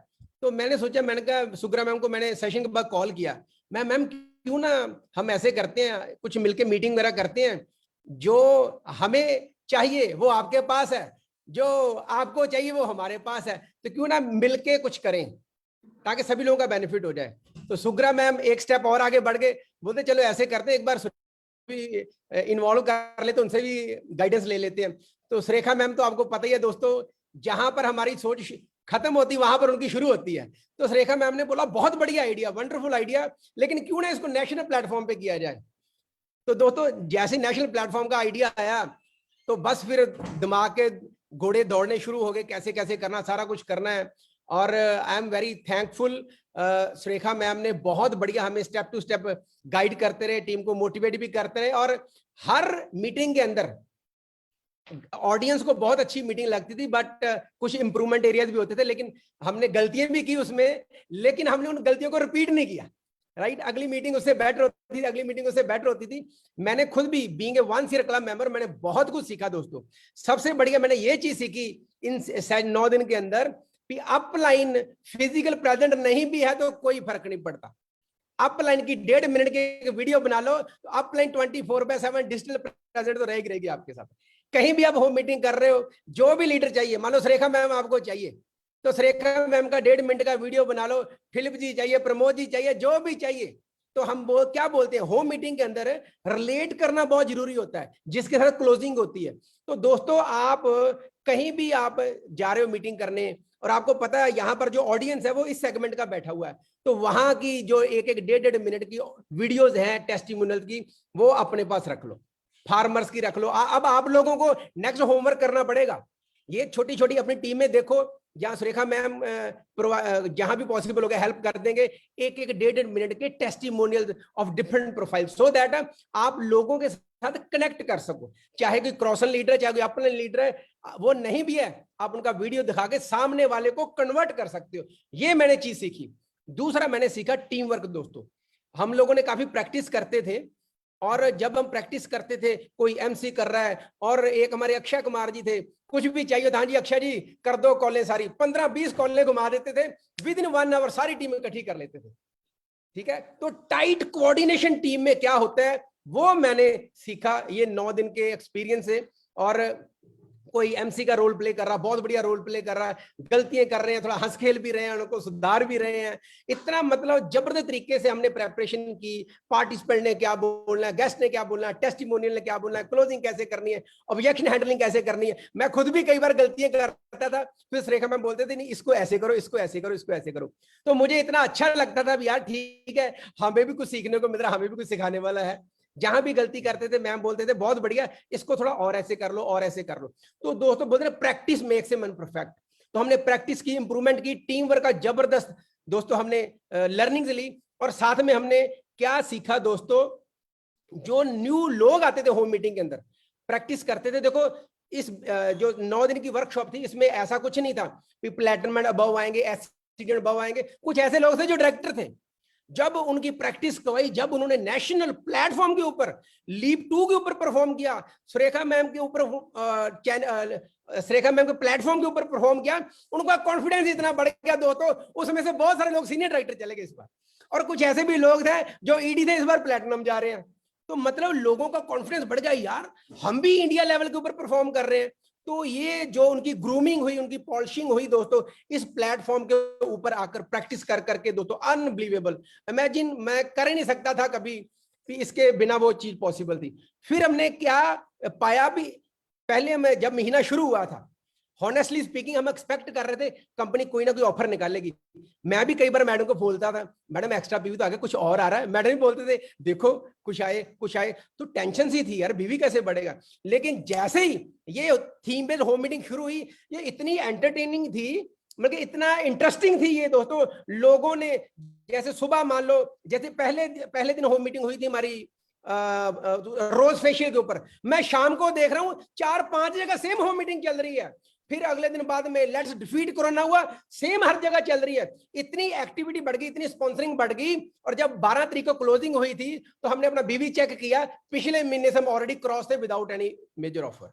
तो मैंने सोचा, मैंने कहा सुग्रा मैम को, मैंने सेशन के बाद कॉल किया, मैम क्यों ना हम ऐसे करते हैं, कुछ मिलके मीटिंग वगैरह करते हैं, जो हमें चाहिए वो आपके पास है, जो आपको चाहिए वो हमारे पास है, तो क्यों ना मिलके कुछ करें ताकि सभी लोगों का बेनिफिट हो जाए। तो सुग्रा मैम एक स्टेप और आगे बढ़ गए, बोलते चलो ऐसे करते हैं, एक बार भी इन्वॉल्व कर लेते, उनसे भी गाइडेंस ले लेते हैं। तो सुरेखा मैम तो आपको पता ही है दोस्तों, जहां पर हमारी सोच खत्म होती वहां पर उनकी शुरू होती है। तो सुरेखा मैम ने बोला बहुत बढ़िया आइडिया, वंडरफुल आइडिया, लेकिन क्यों ना इसको नेशनल प्लेटफॉर्म पे किया जाए। तो दोस्तों जैसे नेशनल प्लेटफॉर्म का आइडिया आया, तो बस फिर दिमाग के घोड़े दौड़ने शुरू हो गए, कैसे कैसे करना, सारा कुछ करना है। और I am very thankful, Surekha ma'am ने बहुत बढ़िया हमें स्टेप टू स्टेप गाइड करते रहे, टीम को मोटिवेट भी करते रहे, और हर मीटिंग के अंदर ऑडियंस को बहुत अच्छी मीटिंग लगती थी, बट कुछ इंप्रूवमेंट एरियाज भी होते थे, लेकिन हमने गलतियां भी की उसमें, लेकिन हमने उन गलतियों को रिपीट नहीं किया। राइट, अगली मीटिंग उससे बेटर होती थी, अगली मीटिंग उससे बेटर होती थी। मैंने खुद भी being a 1 year club member, मैंने बहुत कुछ सीखा दोस्तों। सबसे बढ़िया मैंने ये चीज सीखी इन 9 दिन के अंदर, कि अपलाइन फिजिकल प्रेजेंट नहीं भी है तो कोई फर्क नहीं पड़ता। अपलाइन की 1.5 मिनट की वीडियो बना लो, तो अपलाइन 24/7 डिजिटल प्रेजेंट तो रहेगी आपके साथ। कहीं भी आप होम मीटिंग कर रहे हो, जो भी लीडर चाहिए, मान लो सुरेखा मैम आपको चाहिए, तो सुरेखा मैम का 1.5 मिनट का वीडियो बना लो, फिलिप जी चाहिए, प्रमोद जी चाहिए, जो भी चाहिए। तो हम क्या बोलते हैं, होम मीटिंग के अंदर रिलेट करना बहुत जरूरी होता है, जिसके साथ क्लोजिंग होती है। तो दोस्तों आप कहीं भी आप जा रहे हो मीटिंग करने, और आपको पता है यहाँ पर जो ऑडियंस है वो इस सेगमेंट का बैठा हुआ है, तो वहां की जो एक 1.5 मिनट की वीडियोस हैं टेस्टिमोनियल की, वो अपने पास रख लो, फार्मर्स की रख लो। अब आप लोगों को नेक्स्ट होमवर्क करना पड़ेगा। ये छोटी छोटी अपनी टीम में देखो, जहां सुरेखा मैम जहां भी पॉसिबल होगा हेल्प कर देंगे, एक 1.5 मिनट के testimonial of different profile, so that आप लोगों के साथ कनेक्ट कर सको। चाहे कोई क्रॉसन लीडर है, चाहे कोई अपने लीडर है, वो नहीं भी है, आप उनका वीडियो दिखा के सामने वाले को कन्वर्ट कर सकते हो। ये मैंने चीज सीखी। दूसरा मैंने सीखा टीम वर्क। दोस्तों हम लोगों ने काफी प्रैक्टिस करते थे, और जब हम प्रैक्टिस करते थे, कोई एमसी कर रहा है और एक हमारे अक्षय कुमार जी थे, कुछ भी चाहिए था, हाँ जी अक्षय जी कर दो कॉलें सारी, 15-20 कॉलें घुमा देते थे, विद इन 1 आवर सारी टीम इकट्ठी कर लेते थे। ठीक है, तो टाइट कोऑर्डिनेशन टीम में क्या होता है वो मैंने सीखा ये 9 दिन के एक्सपीरियंस से। और कोई एमसी का रोल प्ले कर रहा, बहुत बढ़िया रोल प्ले कर रहा है, गलतियां कर रहे हैं, थोड़ा हंस खेल भी रहे हैं, उनको सुधार भी रहे हैं, इतना मतलब जबरदस्त तरीके से हमने प्रेपरेशन की। पार्टिसिपेंट ने क्या बोलना है, गेस्ट ने क्या बोलना है, टेस्टिमोनियल ने क्या बोलना है, क्लोजिंग कैसे करनी है, ऑब्जेक्शन हैंडलिंग कैसे करनी है। मैं खुद भी कई बार गलतियां करता था, फिर सुरेखा मैम बोलते थे नहीं इसको ऐसे करो, इसको ऐसे करो, इसको ऐसे करो। तो मुझे इतना अच्छा लगता था यार ठीक है, हमें भी कुछ सीखने को मिल रहा है, हमें भी कुछ सिखाने वाला है। जहां भी गलती करते थे मैम बोलते थे बहुत बढ़िया, इसको थोड़ा और ऐसे कर लो, और ऐसे कर लो। तो दोस्तों बोलते हैं practice makes a man perfect. तो हमने प्रैक्टिस की, इंप्रूवमेंट की, टीम वर्क का जबरदस्त दोस्तों हमने लर्निंग्स ली। और साथ में हमने क्या सीखा दोस्तों, जो न्यू लोग आते थे होम मीटिंग के अंदर, प्रैक्टिस करते थे। देखो इस जो 9 दिन की वर्कशॉप थी, इसमें ऐसा कुछ नहीं था कि प्लेटनमेंट अबव आएंगे, एससीडेंट अबव आएंगे। कुछ ऐसे लोग थे जो डायरेक्टर थे, जब उनकी प्रैक्टिस करवाई, जब उन्होंने नेशनल प्लेटफॉर्म के ऊपर लीप 2 के ऊपर परफॉर्म किया, सुरेखा मैम के ऊपर सुरेखा मैम के प्लेटफॉर्म के ऊपर परफॉर्म किया, उनका कॉन्फिडेंस इतना बढ़ गया दोस्तों, उसमें से बहुत सारे लोग सीनियर डायरेक्टर चले गए इस बार, और कुछ ऐसे भी लोग थे जो ईडी थे, इस बार प्लेटिनम जा रहे हैं। तो मतलब लोगों का कॉन्फिडेंस बढ़ गया, यार हम भी इंडिया लेवल के ऊपर परफॉर्म कर रहे हैं। तो ये जो उनकी ग्रूमिंग हुई, उनकी पॉलिशिंग हुई दोस्तों, इस प्लेटफॉर्म के ऊपर आकर प्रैक्टिस कर करके दोस्तों, अनबिलीवेबल। इमेजिन मैं कर ही नहीं सकता था कभी कि इसके बिना वो चीज पॉसिबल थी। फिर हमने क्या पाया भी, पहले मैं जब महीना शुरू हुआ था, हॉनेस्टली स्पीकिंग हम एक्सपेक्ट कर रहे थे कंपनी कोई ना कोई ऑफर निकालेगी। मैं भी कई बार मैडम को बोलता था, मैडम एक्स्ट्रा बीवी तो आगे कुछ और आ रहा है, मैडम भी बोलते थे देखो कुछ आए कुछ आए, तो टेंशन सी थी यार बीवी कैसे बढ़ेगा। लेकिन जैसे ही ये थीम बेस्ड होम मीटिंग शुरू हुई, ये इतनी एंटरटेनिंग थी, मतलब इतना इंटरेस्टिंग थी ये दोस्तों। लोगों ने जैसे सुबह मान लो, जैसे पहले दिन होम मीटिंग हुई थी हमारी रोज फेशियल के ऊपर, मैं शाम को देख रहा हूँ 4-5 जगह सेम होम मीटिंग चल रही है। फिर अगले दिन बाद में लेट्स डिफीट कोरोना हुआ, सेम हर जगह चल रही है। इतनी एक्टिविटी बढ़ गई, इतनी स्पॉन्सरिंग बढ़ गई। और जब 12 तारीख को क्लोजिंग हुई थी तो हमने अपना बीवी चेक किया, पिछले महीने से हम ऑलरेडी क्रॉस थे विदाउट एनी मेजर ऑफर।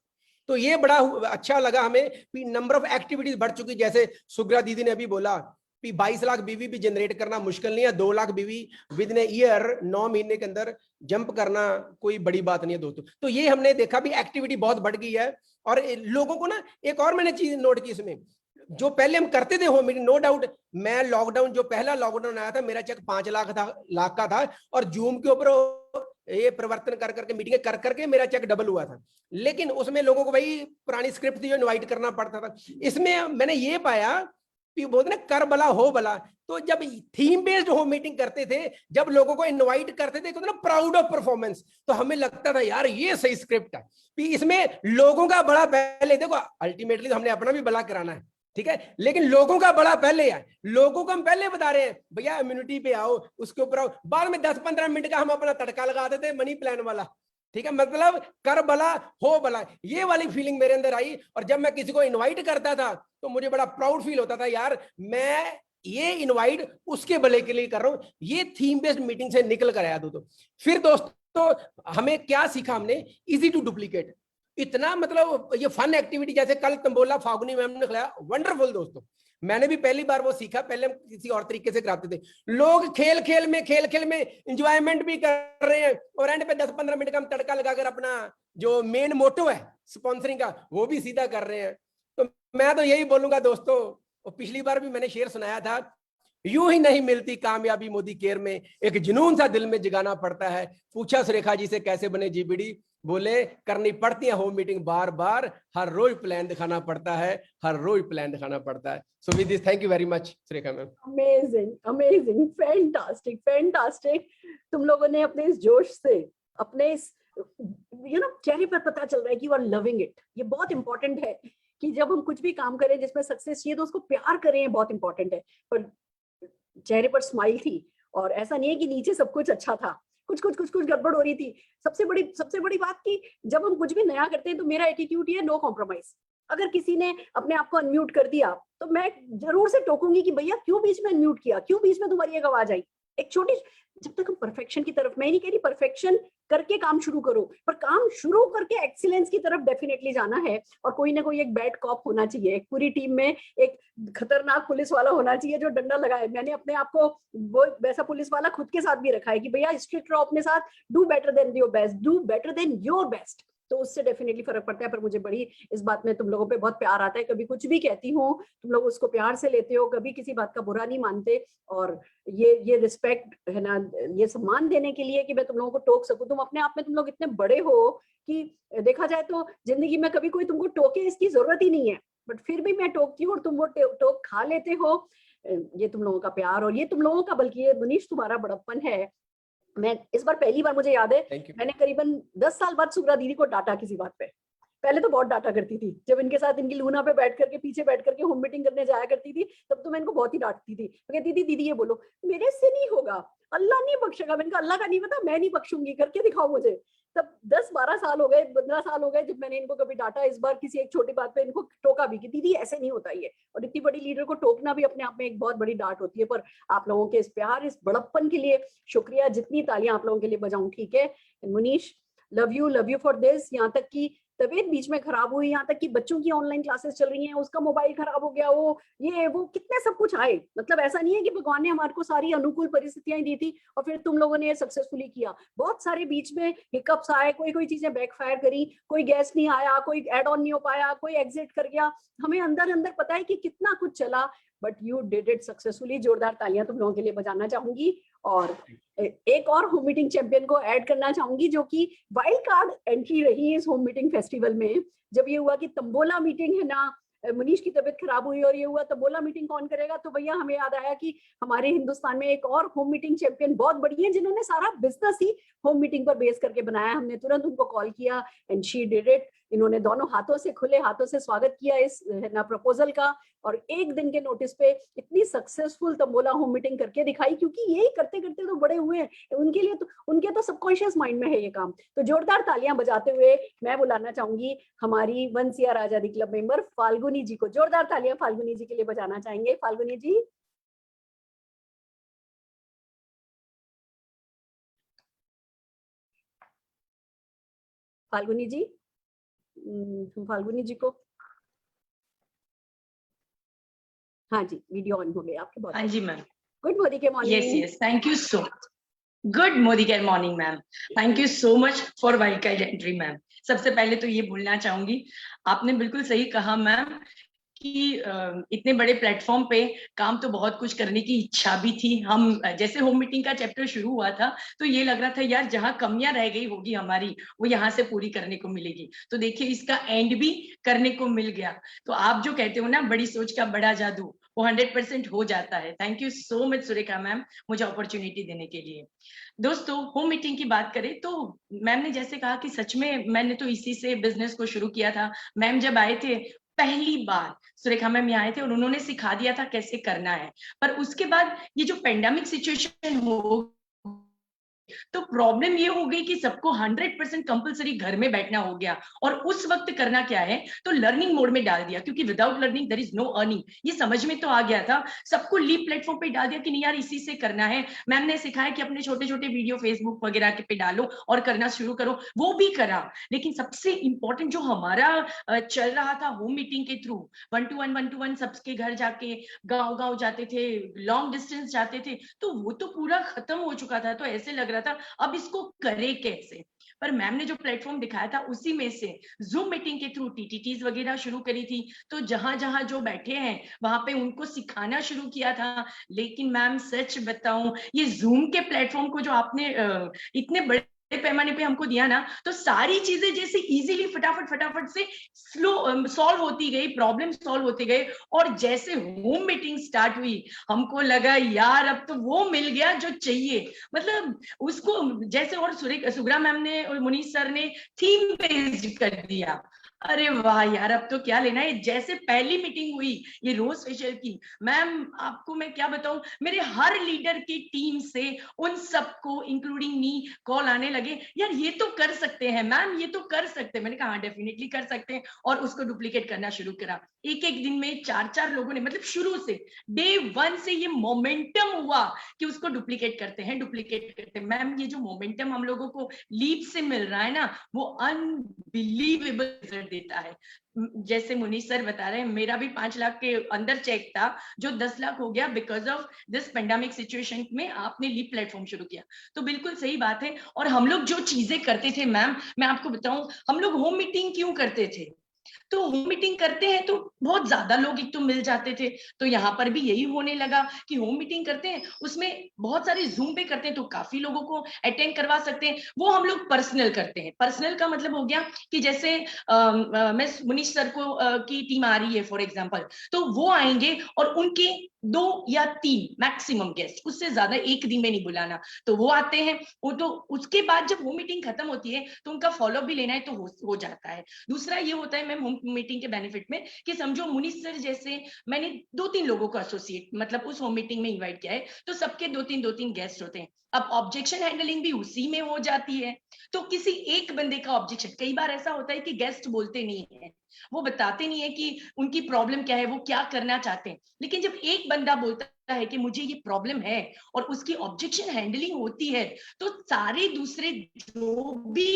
तो ये बड़ा अच्छा लगा हमें कि नंबर ऑफ एक्टिविटीज बढ़ चुकी। जैसे सुग्रा दीदी ने अभी बोला कि 22 लाख बीवी भी जनरेट करना मुश्किल नहीं है, 2 लाख बीवी विद इन ईयर 9 महीने के अंदर जंप करना कोई बड़ी बात नहीं है दोस्तों। तो ये हमने देखा भी एक्टिविटी बहुत बढ़ गई है। और लोगों को ना एक और मैंने चीज नोट की इसमें, जो पहले हम करते थे होम मीटिंग, नो डाउट मैं लॉकडाउन, जो पहला लॉकडाउन आया था मेरा चेक 5 लाख का था, और जूम के ऊपर ये परिवर्तन कर करके मीटिंग कर करके मेरा चेक डबल हुआ था। लेकिन उसमें लोगों को भाई पुरानी स्क्रिप्ट थी जो इनवाइट करना पड़ता था। इसमें मैंने ये पाया कि बोलते ना कर भला हो भला। तो जब थीम बेस्ड होम मीटिंग करते थे, जब लोगों को इनवाइट करते थे, तो ना प्राउड ऑफ परफॉर्मेंस, तो हमें लगता था यार ये सही स्क्रिप्ट है कि इसमें लोगों का बड़ा पहले। देखो अल्टीमेटली तो हमने अपना भी भला कराना है, ठीक है, लेकिन लोगों का बड़ा पहले है। लोगों को हम पहले बता रहे हैं भैया इम्यूनिटी पे आओ, उसके ऊपर आओ, बाद में 10-15 मिनट का हम अपना तड़का लगा देते हैं मनी प्लान वाला, ठीक है। मतलब कर भला हो भला, ये वाली फीलिंग मेरे अंदर आई। और जब मैं किसी को इनवाइट करता था तो मुझे बड़ा प्राउड फील होता था, यार मैं ये इनवाइट उसके भले के लिए कर रहा हूं। ये थीम बेस्ड मीटिंग से निकल कर आया दोस्तों। फिर दोस्तों हमें क्या सीखा हमने, इजी टू डुप्लीकेट। इतना मतलब ये फन एक्टिविटी, जैसे कल तंबोला फागुनी मैम ने खिलाया, वंडरफुल दोस्तों। मैंने भी पहली बार वो सीखा, पहले हम किसी और तरीके से कराते थे। लोग खेल खेल में एंजॉयमेंट भी कर रहे हैं, और एंड पे 10-15 मिनट का हम तड़का लगाकर अपना जो मेन मोटो है स्पॉन्सरिंग का वो भी सीधा कर रहे हैं। तो मैं तो यही बोलूंगा दोस्तों, और पिछली बार भी मैंने शेर सुनाया था, यूं ही नहीं मिलती कामयाबी मोदी केयर में, एक जुनून सा दिल में जगाना पड़ता है। पूछा सुरेखा जी से कैसे बने जीबीडी, बोले करनी पड़ती है होम मीटिंग बार बार, हर रोज प्लान दिखाना पड़ता है, हर रोज प्लान दिखाना पड़ता है। So with this thank you very much Surekha ma'am. Amazing fantastic. तुम लोगों ने अपने इस जोश से, अपने इस चेहरे पर पता चल रहा है कि यू आर लविंग इट। ये बहुत इंपॉर्टेंट है कि जब हम कुछ भी काम करें जिसमें सक्सेस चाहिए तो उसको प्यार करें, बहुत इंपॉर्टेंट है। पर चेहरे पर स्माइल थी, और ऐसा नहीं है कि नीचे सब कुछ अच्छा था, कुछ गड़बड़ हो रही थी। सबसे बड़ी बात की जब हम कुछ भी नया करते हैं तो मेरा एटीट्यूड ये नो कॉम्प्रोमाइज। अगर किसी ने अपने आप को अनम्यूट कर दिया तो मैं जरूर से टोकूंगी कि भैया क्यों बीच में अनम्यूट किया, क्यों बीच में तुम्हारी एक आवाज आई। एक छोटी, जब तक हम परफेक्शन की तरफ, मैं नहीं कह रही परफेक्शन करके काम शुरू करो, पर काम शुरू करके एक्सीलेंस की तरफ डेफिनेटली जाना है। और कोई ना कोई एक बैड कॉप होना चाहिए, एक पूरी टीम में एक खतरनाक पुलिस वाला होना चाहिए जो डंडा लगाए। मैंने अपने आप को वो वैसा पुलिस वाला खुद के साथ भी रखा है कि भैया स्ट्रिक्ट रहो अपने साथ, do better than your best, do better than your best. तो उससे डेफिनेटली फर्क पड़ता है। पर मुझे बड़ी इस बात में तुम लोगों पे बहुत प्यार आता है, कभी कुछ भी कहती हूँ तुम लोग उसको प्यार से लेते हो, कभी किसी बात का बुरा नहीं मानते। और ये रिस्पेक्ट है ना, ये सम्मान देने के लिए कि मैं तुम लोगों को टोक सकूं। तुम अपने आप में तुम लोग इतने बड़े हो कि देखा जाए तो जिंदगी में कभी कोई तुमको टोके इसकी जरूरत ही नहीं है, बट फिर भी मैं टोकती हूँ और तुम वो टोक खा लेते हो। ये तुम लोगों का प्यार और ये तुम लोगों का, बल्कि ये मुनीश तुम्हारा बड़प्पन है। मैं इस बार पहली बार, मुझे याद है मैंने करीबन 10 साल बाद सुग्रा दीदी को डांटा किसी बात पे। पहले तो बहुत डांटा करती थी, जब इनके साथ इनकी लूना पे बैठ करके पीछे बैठ करके होम मीटिंग करने जाया करती थी, तब तो मैं इनको बहुत ही डांटती थी। तो कहती थी दीदी ये बोलो, मेरे से नहीं होगा, अल्लाह नहीं बख्शेगा। मैंने कहा अल्लाह का नहीं पता, मैं नहीं बख्शूंगी, करके दिखाओ मुझे। तब 10-12 साल हो गए, 15 साल हो गए जब मैंने इनको कभी डांटा। इस बार किसी एक छोटी बात पे इनको टोका भी कि दीदी ऐसे नहीं होता ये। और इतनी बड़ी लीडर को टोकना भी अपने आप में एक बहुत बड़ी डांट होती है। पर आप लोगों के इस प्यार, इस बड़प्पन के लिए शुक्रिया। जितनी तालियां आप लोगों के लिए बजाऊं ठीक है। Munish, love you for this. यहाँ तक कि तबीयत बीच में खराब हुई, यहाँ तक कि बच्चों की ऑनलाइन क्लासेस चल रही हैं, उसका मोबाइल खराब हो गया, वो कितने सब कुछ आए। मतलब ऐसा नहीं है कि भगवान ने हमारे को सारी अनुकूल परिस्थितियां दी थी और फिर तुम लोगों ने ये सक्सेसफुली किया। बहुत सारे बीच में हिकअप्स आए, कोई चीजें बैकफायर करी, कोई गैस नहीं आया, कोई एड ऑन नहीं हो पाया, कोई एग्जिट कर गया। हमें अंदर पता है कि कितना कुछ चला, but you did it successfully. जोरदार तालियां तुम लोगों के लिए बजाना चाहूंगी। और एक और होम मीटिंग चैंपियन को ऐड करना चाहूंगी जो कि वाइल्ड कार्ड एंट्री रही इस होम मीटिंग फेस्टिवल में। जब ये हुआ कि तंबोला मीटिंग है ना, मुनीश की तबीयत खराब हुई और ये हुआ तंबोला मीटिंग कौन करेगा, तो भैया हमें याद आया कि हमारे हिंदुस्तान में एक और होम मीटिंग चैंपियन बहुत बड़ी है जिन्होंने सारा बिजनेस ही होम मीटिंग पर बेस करके बनाया। हमने तुरंत उनको कॉल किया एंड शी डिड इट। इन्होंने दोनों हाथों से, खुले हाथों से स्वागत किया इस ना प्रपोजल का, और एक दिन के नोटिस पे इतनी सक्सेसफुल तंबोला होम मीटिंग करके दिखाई। क्योंकि यही करते करते तो बड़े हुए हैं, उनके तो सबकॉन्शियस माइंड में है ये काम। तो जोरदार तालियां बजाते हुए मैं बुलाना चाहूंगी हमारी वंसिया आजादी क्लब मेंबर फाल्गुनी जी को। जोरदार तालियां फाल्गुनी जी के लिए बजाना चाहेंगे। फाल्गुनी जी, फाल्गुनी जी, फाल्गुनी जी को, हाँ जी, वीडियो ऑन हो गया आपके। बहुत हाँ जी मैम। गुड मोदी के morning. Yes thank you so good Modi के morning ma'am. Thank you so much for wild card entry ma'am. सबसे पहले तो ये बोलना चाहूंगी, आपने बिल्कुल सही कहा मैम कि इतने बड़े प्लेटफॉर्म पे काम तो बहुत कुछ करने की इच्छा भी थी। हम जैसे होम मीटिंग का चैप्टर शुरू हुआ था तो ये लग रहा था यार जहां कमियां रह गई होगी हमारी वो यहाँ से पूरी करने को मिलेगी। तो देखिए इसका एंड भी करने को मिल गया। तो आप जो कहते हो ना बड़ी सोच का बड़ा जादू, वो 100% हो जाता है। Thank you so much Surekha ma'am मुझे अपॉर्चुनिटी देने के लिए। दोस्तों होम मीटिंग की बात करें तो मैम ने जैसे कहा कि सच में मैंने तो इसी से बिजनेस को शुरू किया था। मैम जब आए थे पहली बार सुरेखा मैम यहाँ आए थे और उन्होंने सिखा दिया था कैसे करना है। पर उसके बाद ये जो पेंडेमिक सिचुएशन हो तो प्रॉब्लम ये हो गई कि सबको 100% कंपलसरी घर में बैठना हो गया। और उस वक्त करना क्या है तो लर्निंग मोड में डाल दिया, क्योंकि without learning there is no earning. ये समझ में तो आ गया था, सबको लीव प्लेटफॉर्म पे डाल दिया कि नहीं यार इसी से करना है। मैम ने सिखाया कि अपने छोटे छोटे वीडियो फेसबुक वगैरह के पे डालो और करना शुरू करो, वो भी करा। लेकिन सबसे इंपॉर्टेंट जो हमारा चल रहा था होम मीटिंग के थ्रू 1-to-1 सबके घर जाके गाँव जाते थे, लॉन्ग डिस्टेंस जाते थे, तो वो तो पूरा खत्म हो चुका था। तो ऐसे लग रहा था अब इसको करे कैसे। पर मैम ने जो प्लेटफॉर्म दिखाया था उसी में से जूम मीटिंग के थ्रू टीटीटीज वगैरह शुरू करी थी। तो जहां जहां जो बैठे हैं वहां पे उनको सिखाना शुरू किया था। लेकिन मैम सच बताऊं ये जूम के प्लेटफॉर्म को जो आपने इतने बड़े पैमाने पे हमको दिया ना, तो सारी चीजें जैसे इजीली फटाफट से सॉल्व होती गई, प्रॉब्लम सॉल्व होते गए। और जैसे होम मीटिंग स्टार्ट हुई हमको लगा यार अब तो वो मिल गया जो चाहिए। मतलब उसको जैसे और सुग्रा मैम ने और मुनीश सर ने थीम बेस्ड कर दिया। अरे वाह यार, अब तो क्या लेना है। जैसे पहली मीटिंग हुई ये रोज फेशियल की, मैम आपको मैं क्या बताऊं, मेरे हर लीडर की टीम से उन सबको इंक्लूडिंग मी कॉल आने लगे, यार ये तो कर सकते हैं मैम, ये तो कर सकते हैं। मैंने कहा हाँ डेफिनेटली कर सकते हैं, और उसको डुप्लीकेट करना शुरू करा। एक एक दिन में 4-4 लोगों ने, मतलब शुरू से डे 1 से ये मोमेंटम हुआ कि उसको डुप्लीकेट करते हैं। मैम ये जो मोमेंटम हम लोगों को लीप से मिल रहा है ना, वो अनबिलीवेबल रिजल्ट देता है। जैसे मुनीश सर बता रहे हैं, मेरा भी 5 लाख के अंदर चेक था जो 10 लाख हो गया because of this pandemic situation में आपने लीप प्लेटफॉर्म शुरू किया। तो बिल्कुल सही बात है। और हम लोग जो चीजें करते थे मैम, मैं आपको बताऊं, हम लोग होम मीटिंग क्यों करते थे? तो होम मीटिंग करते हैं तो बहुत ज्यादा लोग एक तो मिल जाते थे, तो यहाँ पर भी यही होने लगा कि होम मीटिंग करते हैं, उसमें बहुत सारे जूम पे करते हैं तो काफी लोगों को अटेंड करवा सकते हैं। वो हम लोग पर्सनल करते हैं। पर्सनल का मतलब हो गया कि जैसे मैं मुनीश सर को की टीम आ रही है फॉर एग्जाम्पल, तो वो आएंगे और उनके 2 या 3 मैक्सिमम गेस्ट, उससे ज्यादा एक दिन में नहीं बुलाना। तो वो आते हैं, वो तो उसके बाद जब होम मीटिंग खत्म होती है तो उनका फॉलोअप भी लेना है तो हो जाता है। दूसरा ये होता है मैम होम मीटिंग के बेनिफिट में कि समझो मुनीश सर जैसे मैंने 2-3 लोगों को एसोसिएट मतलब उस होम मीटिंग में इनवाइट किया है, तो सबके 2-3 गेस्ट होते हैं। अब ऑब्जेक्शन हैंडलिंग भी उसी में हो जाती है। तो किसी एक बंदे का ऑब्जेक्शन, कई बार ऐसा होता है कि गेस्ट बोलते नहीं है, वो बताते नहीं है कि उनकी प्रॉब्लम क्या है, वो क्या करना चाहते हैं। लेकिन जब एक बंदा बोलता है कि मुझे ये प्रॉब्लम है और उसकी ऑब्जेक्शन हैंडलिंग होती है, तो सारे दूसरे जो भी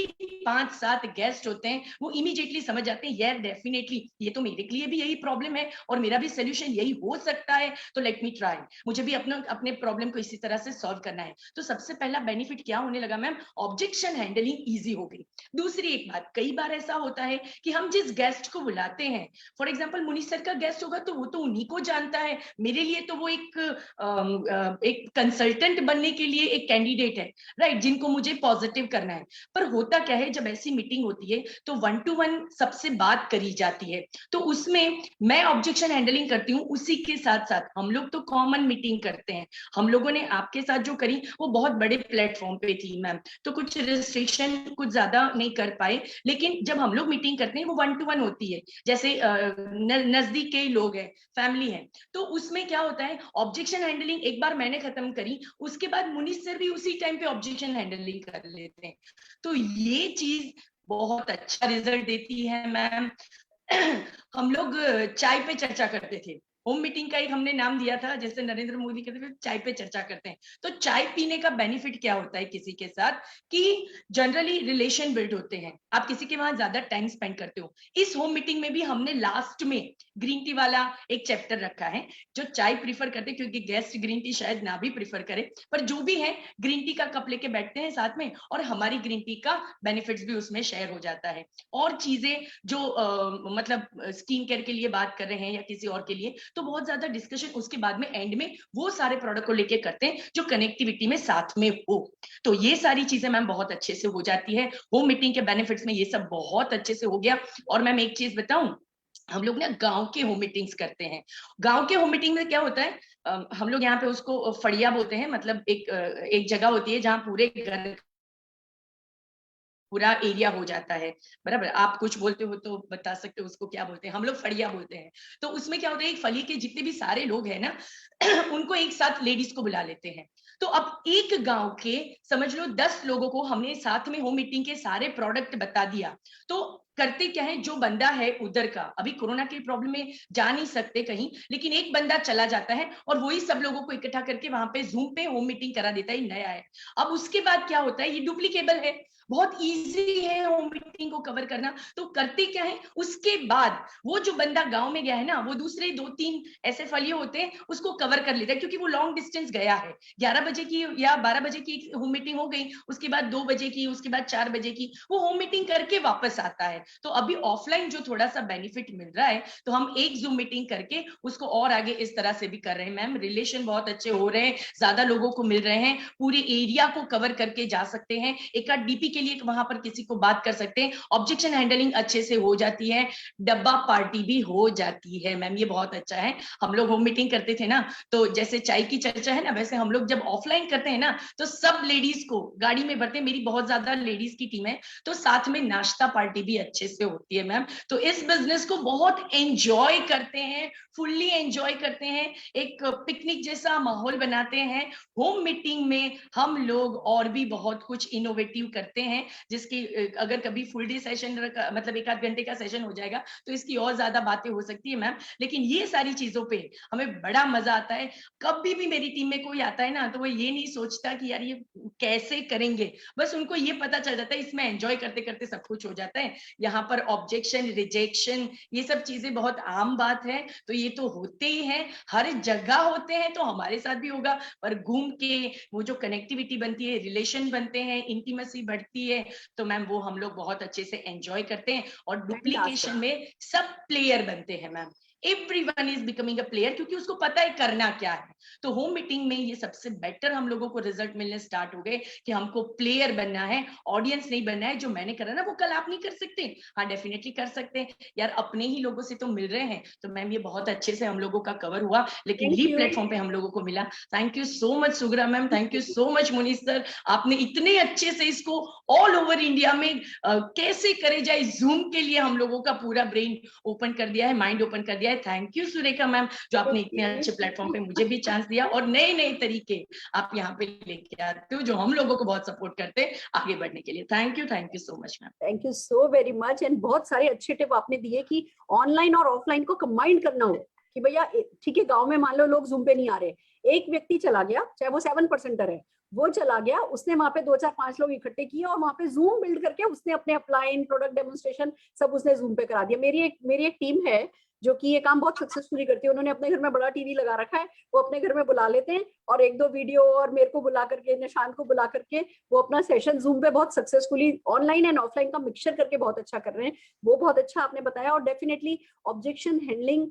5-7 गेस्ट होते हैं वो इमीडिएटली समझ जाते हैं, यार डेफिनेटली ये तो मेरे लिए भी यही प्रॉब्लम है और मेरा भी सोल्यूशन यही हो सकता है, तो लेट मी ट्राई, मुझे भी अपने प्रॉब्लम को इसी तरह से सॉल्व करना है। तो सबसे पहला बेनिफिट क्या होने लगा मैम, ऑब्जेक्शन हैंडलिंग ईजी हो गई। दूसरी एक बात, कई बार ऐसा होता है कि हम जिस गेस्ट को बुलाते हैं, फॉर एग्जाम्पल मुनीश सर का गेस्ट होगा तो वो तो उन्हीं को जानता है, मेरे लिए तो वो एक कंसल्टेंट बनने के लिए एक कैंडिडेट है, राइट, जिनको मुझे पॉजिटिव करना है। पर होता क्या है, जब ऐसी मीटिंग होती है तो 1 to 1 सबसे बात करी जाती है, तो उसमें मैं ऑब्जेक्शन हैंडलिंग करती हूँ, उसी के साथ साथ हम लोग तो कॉमन मीटिंग करते हैं। हम लोगों ने आपके साथ जो करी वो बहुत बड़े प्लेटफॉर्म पे थी मैम, तो कुछ रजिस्ट्रेशन कुछ ज्यादा नहीं कर पाए, लेकिन जब हम लोग मीटिंग करते हैं वो 1 to 1 होती है, जैसे नजदीक के लोग हैं, फैमिली है, तो उसमें क्या होता है, ऑब्जेक्शन हैंडलिंग एक बार मैंने खत्म करी, उसके बाद मुनीश सर भी उसी टाइम पे ऑब्जेक्शन हैंडलिंग कर लेते हैं। तो ये चीज बहुत अच्छा रिजल्ट देती है मैम। हम लोग चाय पे चर्चा करते थे, होम मीटिंग का एक हमने नाम दिया था, जैसे नरेंद्र मोदी कहते थे चाय पे चर्चा करते हैं। तो चाय पीने का बेनिफिट क्या होता है किसी के साथ, कि जनरली रिलेशन बिल्ड होते हैं, आप किसी के वहां ज्यादा टाइम स्पेंड करते हो। इस होम मीटिंग में भी हमने लास्ट में ग्रीन टी वाला एक चैप्टर रखा है, जो चाय प्रीफर करते हैं, क्योंकि गेस्ट ग्रीन टी शायद ना भी प्रीफर करे, पर जो भी है ग्रीन टी का कप लेके बैठते हैं साथ में, और हमारी ग्रीन टी का बेनिफिट्स भी उसमें शेयर हो जाता है। और चीजें जो मतलब स्किन केयर के लिए बात कर रहे हैं या किसी और के लिए, तो बहुत ज्यादा डिस्कशन उसके बाद में एंड में वो सारे प्रोडक्ट को लेके करते हैं जो कनेक्टिविटी में साथ में हो। तो ये सारी चीजें मैम बहुत अच्छे से हो जाती है होम मीटिंग के बेनिफिट्स में, ये सब बहुत अच्छे से हो गया। और मैम एक चीज बताऊं, हम लोग ना गांव के होम मीटिंग्स करते हैं। गांव के होम मीटिंग में क्या होता है, हम लोग यहाँ पे उसको फड़िया बोलते हैं, मतलब एक जगह होती है जहाँ पूरे घर पूरा एरिया हो जाता है, बराबर, आप कुछ बोलते हो तो बता सकते हो उसको क्या बोलते हैं, हम लोग फड़िया बोलते हैं। तो उसमें क्या होता है, एक फली के जितने भी सारे लोग हैं ना उनको एक साथ लेडीज को बुला लेते हैं। तो अब एक गांव के समझ लो 10 लोगों को हमने साथ में होम मीटिंग के सारे प्रोडक्ट बता दिया। तो करते क्या है, जो बंदा है उधर का, अभी कोरोना की प्रॉब्लम में जा नहीं सकते कहीं, लेकिन एक बंदा चला जाता है और वही सब लोगों को इकट्ठा करके वहां पे जूम पे होम मीटिंग करा देता है, नया है। अब उसके बाद क्या होता है, ये डुप्लीकेबल है, बहुत इजी है होम मीटिंग को कवर करना। तो करते क्या है, उसके बाद वो जो बंदा गांव में गया है ना, वो दूसरे 2-3 ऐसे फलिए होते हैं उसको कवर कर लेता है, क्योंकि वो लॉन्ग डिस्टेंस गया है। 11 बजे की या 12 बजे की होम मीटिंग हो गई, उसके बाद 2 बजे की, उसके बाद 4 बजे की, वो होम मीटिंग करके वापस आता है। तो अभी ऑफलाइन जो थोड़ा सा बेनिफिट मिल रहा है, तो हम एक जूम मीटिंग करके उसको और आगे इस तरह से भी कर रहे हैं मैम। रिलेशन बहुत अच्छे हो रहे हैं, ज्यादा लोगों को मिल रहे हैं, पूरे एरिया को कवर करके जा सकते हैं, एक आध डीपी के लिए वहां पर किसी को बात कर सकते हैं, ऑब्जेक्शन हैंडलिंग अच्छे से हो जाती है, डब्बा पार्टी भी हो जाती है मैम, ये बहुत अच्छा है। हम लोग होम मीटिंग करते थे ना, तो जैसे चाय की चर्चा है ना, वैसे हम लोग जब ऑफलाइन करते हैं ना तो सब लेडीज को गाड़ी में भरते हैं, मेरी बहुत ज्यादा लेडीज की टीम है, तो साथ में नाश्ता पार्टी भी अच्छे से होती है मैम। तो इस बिजनेस को बहुत एंजॉय करते हैं, फुल्ली एंजॉय करते हैं, एक पिकनिक जैसा माहौल बनाते हैं। होम मीटिंग में हम लोग और भी बहुत कुछ इनोवेटिव करते हैं, जिसकी अगर कभी फुल डे सेशन मतलब 1 आध घंटे का सेशन हो जाएगा तो इसकी और ज्यादा बातें हो सकती है मैम, लेकिन ये सारी चीजों पे हमें बड़ा मजा आता है। कभी भी मेरी टीम में कोई आता है ना तो वो ये नहीं सोचता कि यार ये कैसे करेंगे, बस उनको ये पता चल जाता है इसमें एंजॉय करते करते सब कुछ हो जाता है। यहाँ पर ऑब्जेक्शन, रिजेक्शन, ये सब चीजें बहुत आम बात है, तो ये तो होते ही हैं, हर जगह होते हैं, तो हमारे साथ भी होगा। पर घूम के वो जो कनेक्टिविटी बनती है, रिलेशन बनते हैं, इंटीमेसी बढ़ती है, तो मैम वो हम लोग बहुत अच्छे से एंजॉय करते हैं। और डुप्लीकेशन में सब प्लेयर बनते हैं ma'am, everyone is becoming a player, क्योंकि उसको पता है करना क्या है। तो होम मीटिंग में ये सबसे बेटर हम लोगों को रिजल्ट मिलने स्टार्ट हो गए कि हमको प्लेयर बनना है, ऑडियंस नहीं बनना है। जो मैंने करा ना वो कल आप नहीं कर सकते, हाँ डेफिनेटली कर सकते हैं यार, अपने ही लोगों से तो मिल रहे हैं। तो मैम ये बहुत अच्छे से हम लोगों का कवर हुआ, लेकिन Thank यही you. प्लेटफॉर्म पे हम लोगों को मिला। Thank you so much Sughra ma'am, thank you so much Munish sir, आपने इतने अच्छे से इसको ऑल ओवर इंडिया में कैसे करे जाए जूम के लिए हम लोगों का पूरा ब्रेन ओपन कर दिया है, माइंड ओपन कर दिया है। थैंक यू सुरेखा मैम, जो आपने इतने अच्छे प्लेटफॉर्म पे मुझे भी चांस दिया और नए नए तरीके आप यहाँ पे लेके आते हो, जो हम लोगों को बहुत सपोर्ट करते हैं आगे बढ़ने के लिए। Thank you so much ma'am. Thank you so very much. And बहुत सारे अच्छे टिप आपने दिए कि ऑनलाइन और ऑफलाइन को कंबाइन करना हो कि भैया ठीक है, गांव में मान लो लोग जूम पे नहीं आ रहे, एक व्यक्ति चला गया, चाहे वो 7% है, वो चला गया, उसने वहां पे 2 4 5 लोग इकट्ठे किए और वहां पे जूम बिल्ड करके उसने अपने अपलाइन, प्रोडक्ट डेमोन्स्ट्रेशन सब उसने जूम पे करा दिया। मेरी एक टीम है जो कि ये काम बहुत सक्सेसफुली करती है। उन्होंने अपने घर में बड़ा टीवी लगा रखा है, वो अपने घर में बुला लेते हैं और 1-2 वीडियो और मेरे को बुला करके, निशांत को बुला करके वो अपना सेशन जूम पे बहुत सक्सेसफुली ऑनलाइन एंड ऑफलाइन का मिक्सचर करके बहुत अच्छा कर रहे हैं। वो बहुत अच्छा आपने बताया। और डेफिनेटली ऑब्जेक्शन हैंडलिंग,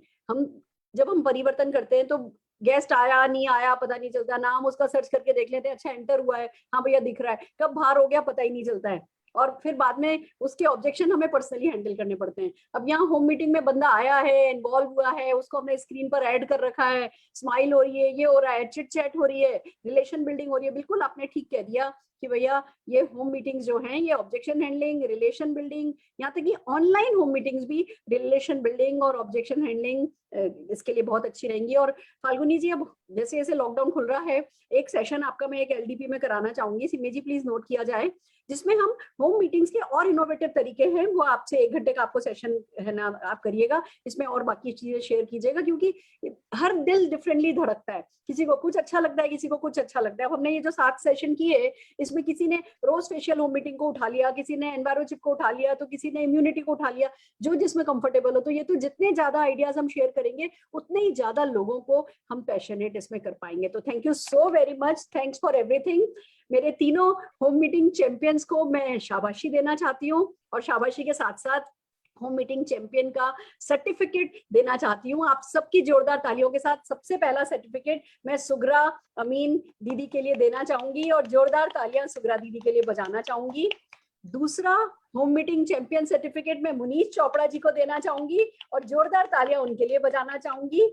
जब हम परिवर्तन करते हैं तो गेस्ट आया नहीं आया पता नहीं चलता, नाम उसका सर्च करके देख लेते हैं, अच्छा एंटर हुआ है, हाँ भैया दिख रहा है, कब बाहर हो गया पता ही नहीं चलता है, और फिर बाद में उसके ऑब्जेक्शन हमें पर्सनली हैंडल करने पड़ते हैं। अब यहाँ होम मीटिंग में बंदा आया है, इन्वॉल्व हुआ है, उसको हमने स्क्रीन पर ऐड कर रखा है, स्माइल हो रही है, ये हो रहा है, चिट चैट हो रही है, रिलेशन बिल्डिंग हो रही है। बिल्कुल आपने ठीक कह दिया कि भैया ये होम मीटिंग्स जो हैं ये ऑब्जेक्शन हैंडलिंग, रिलेशन बिल्डिंग, यहाँ तक कि ऑनलाइन होम मीटिंग्स भी रिलेशन बिल्डिंग और ऑब्जेक्शन हैंडलिंग इसके लिए बहुत अच्छी रहेंगी। और फाल्गुनी जी, अब जैसे जैसे लॉकडाउन खुल रहा है, एक सेशन आपका मैं एक LDP में कराना चाहूंगी, सिमी जी प्लीज नोट किया जाए, जिसमें हम होम मीटिंग्स के और इनोवेटिव तरीके हैं वो आपसे 1 घंटे का आपको सेशन है ना आप करिएगा, इसमें और बाकी चीजें शेयर कीजिएगा, क्योंकि हर दिल डिफरेंटली धड़कता है, किसी को कुछ अच्छा लगता है, किसी को कुछ अच्छा लगता है। अब हमने ये जो 7 सेशन किए, इसमें किसी ने रोज फेशियल होम मीटिंग को उठा लिया, किसी ने एनवायरोचिप को उठा लिया, तो किसी ने इम्यूनिटी को उठा लिया, जो जिसमें कंफर्टेबल हो। तो ये तो जितने ज्यादा आइडियाज हम शेयर करेंगे उतने ही ज्यादा लोगों को हम पैशनेट इसमें कर पाएंगे। तो thank you so very much, thanks for everything. मेरे तीनों होम मीटिंग चैंपियंस को मैं शाबाशी देना चाहती हूँ, और शाबाशी के साथ साथ होम मीटिंग चैंपियन का सर्टिफिकेट देना चाहती हूँ आप सबकी जोरदार तालियों के साथ। सबसे पहला सर्टिफिकेट मैं सुगरा अमीन दीदी के लिए देना चाहूंगी, और जोरदार तालियां सुगरा दीदी के लिए बजाना चाहूंगी। दूसरा होम मीटिंग चैंपियन सर्टिफिकेट मैं मुनीष चोपड़ा जी को देना चाहूंगी, और जोरदार तालियां उनके लिए बजाना चाहूंगी।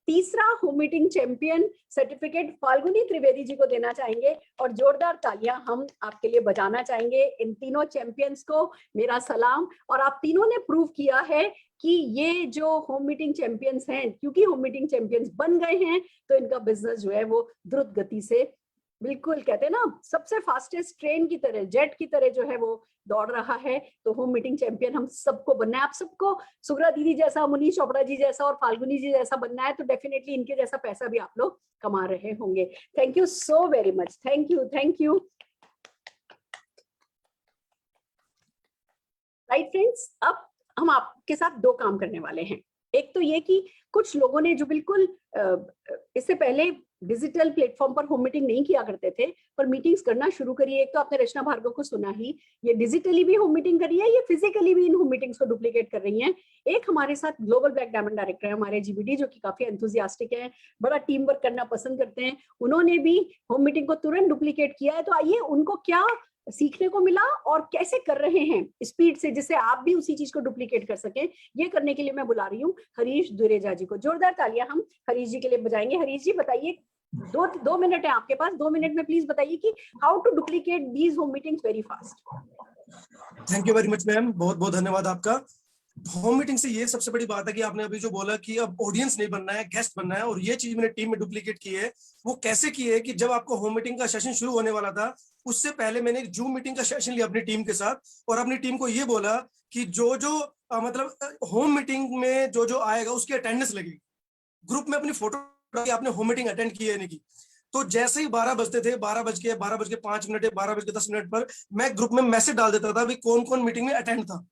तीसरा home meeting champion certificate Falguni Trivedi ji को देना चाहेंगे, और जोरदार तालियां हम आपके लिए बजाना चाहेंगे। इन तीनों चैंपियंस को मेरा सलाम। और आप तीनों ने प्रूव किया है कि ये जो होम मीटिंग चैंपियंस हैं, क्योंकि होम मीटिंग चैंपियंस बन गए हैं, तो इनका बिजनेस जो है वो द्रुत गति से, बिल्कुल कहते हैं ना सबसे फास्टेस्ट ट्रेन की तरह, जेट की तरह जो है वो दौड़ रहा है। तो होम मीटिंग चैंपियन हम सबको बनना है, आप सबको सुगरा दीदी जैसा, मुनीष चोपड़ा जी जैसा और फाल्गुनी जी जैसा बनना है, तो डेफिनेटली इनके जैसा पैसा भी आप लोग कमा रहे होंगे। Thank you so very much, thank you, thank you. Right friends, अब हम आपके साथ 2 काम करने वाले हैं। एक तो ये कि कुछ लोगों ने जो बिल्कुल इससे पहले डिजिटल प्लेटफॉर्म पर होम मीटिंग नहीं किया करते थे, पर मीटिंग्स करना शुरू करिए। एक तो आपने रचना भार्गव को सुना ही, ये डिजिटली भी होम मीटिंग करी है, ये फिजिकली भी इन होम मीटिंग्स को डुप्लीकेट कर रही हैं। एक हमारे साथ ग्लोबल ब्लैक डायमंड डायरेक्टर है हमारे GBD, जो कि काफी एंथुसियास्टिक है, बड़ा टीम वर्क करना पसंद करते हैं। उन्होंने भी होम मीटिंग को तुरंत डुप्लीकेट किया है। तो आइए उनको क्या सीखने को मिला और कैसे कर रहे हैं स्पीड से, जिससे आप भी उसी चीज को डुप्लीकेट कर सकें, ये करने के लिए मैं बुला रही हूँ हरीश दुरेजा जी को। जोरदार तालियां हम हरीश जी के लिए बजाएंगे। हरीश जी बताइए दो मिनट है आपके पास, 2 मिनट में प्लीज बताइए कि how to duplicate these home meetings very fast. Thank you very much ma'am, बहुत बहुत धन्यवाद आपका। होम मीटिंग से ये सबसे बड़ी बात है कि आपने अभी जो बोला कि अब ऑडियंस नहीं बनना है, गेस्ट बनना है, और ये चीज मैंने टीम में डुप्लीकेट की है। वो कैसे की है कि जब आपको होम मीटिंग का सेशन शुरू होने वाला था, उससे पहले मैंने एक जूम मीटिंग का सेशन लिया अपनी टीम के साथ, और अपनी टीम को ये बोला कि जो जो मतलब होम मीटिंग में जो जो आएगा उसकी अटेंडेंस लगेगी। ग्रुप में अपनी फोटो आपने होम मीटिंग अटेंड की है नहीं की। तो जैसे ही 12 बजते थे, 12 बज के 5 मिनट, 12 बज के 10 मिनट पर मैं ग्रुप में मैसेज डाल देता था कौन कौन मीटिंग में अटेंड था।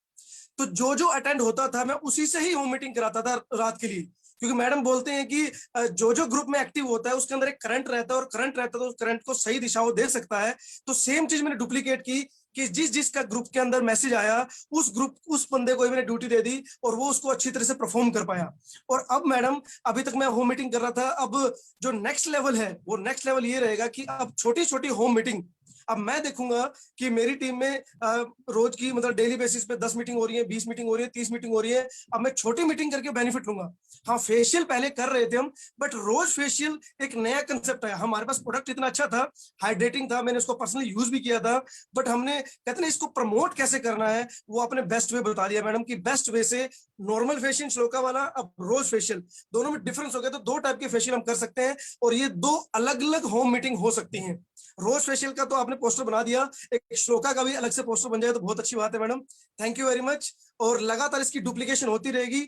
तो जो जो अटेंड होता था मैं उसी से ही होम मीटिंग कराता था रात के लिए, क्योंकि मैडम बोलते हैं कि जो जो ग्रुप में एक्टिव होता है उसके अंदर एक करंट रहता है, और करंट रहता है तो उस करंट को सही दिशा वो दे सकता है। तो सेम चीज मैंने डुप्लीकेट की कि जिसका ग्रुप के अंदर मैसेज आया उस बंदे को मैंने ड्यूटी दे दी, और वो उसको अच्छी तरह से परफॉर्म कर पाया। और अब मैडम, अभी तक मैं होम मीटिंग कर रहा था, अब जो नेक्स्ट लेवल है वो नेक्स्ट लेवल ये रहेगा कि अब छोटी छोटी होम मीटिंग अब मैं देखूंगा कि मेरी टीम में रोज की मतलब डेली बेसिस पे 10 मीटिंग हो रही है, 20 मीटिंग हो रही है, 30 मीटिंग हो रही है। अब मैं छोटी मीटिंग करके बेनिफिट लूंगा। हाँ, फेशियल पहले कर रहे थे हम, बट रोज फेशियल एक नया कंसेप्ट है। हमारे पास प्रोडक्ट इतना अच्छा था, हाइड्रेटिंग था, मैंने उसको पर्सनली यूज भी किया था, बट हमने कहते ना इसको प्रमोट कैसे करना है वो आपने बेस्ट वे बता दिया मैडम, की बेस्ट वे से नॉर्मल फेशियल श्लोका वाला, अब रोज फेशियल, दोनों में डिफरेंस हो गया। तो 2 टाइप के फेशियल हम कर सकते हैं, और ये 2 अलग अलग होम मीटिंग हो सकती हैं। रोज फेशियल का तो आपने पोस्टर बना दिया, एक श्लोका का भी अलग से पोस्टर बन जाए तो बहुत अच्छी बात है madam. Thank you very much. और लगातार इसकी डुप्लीकेशन होती रहेगी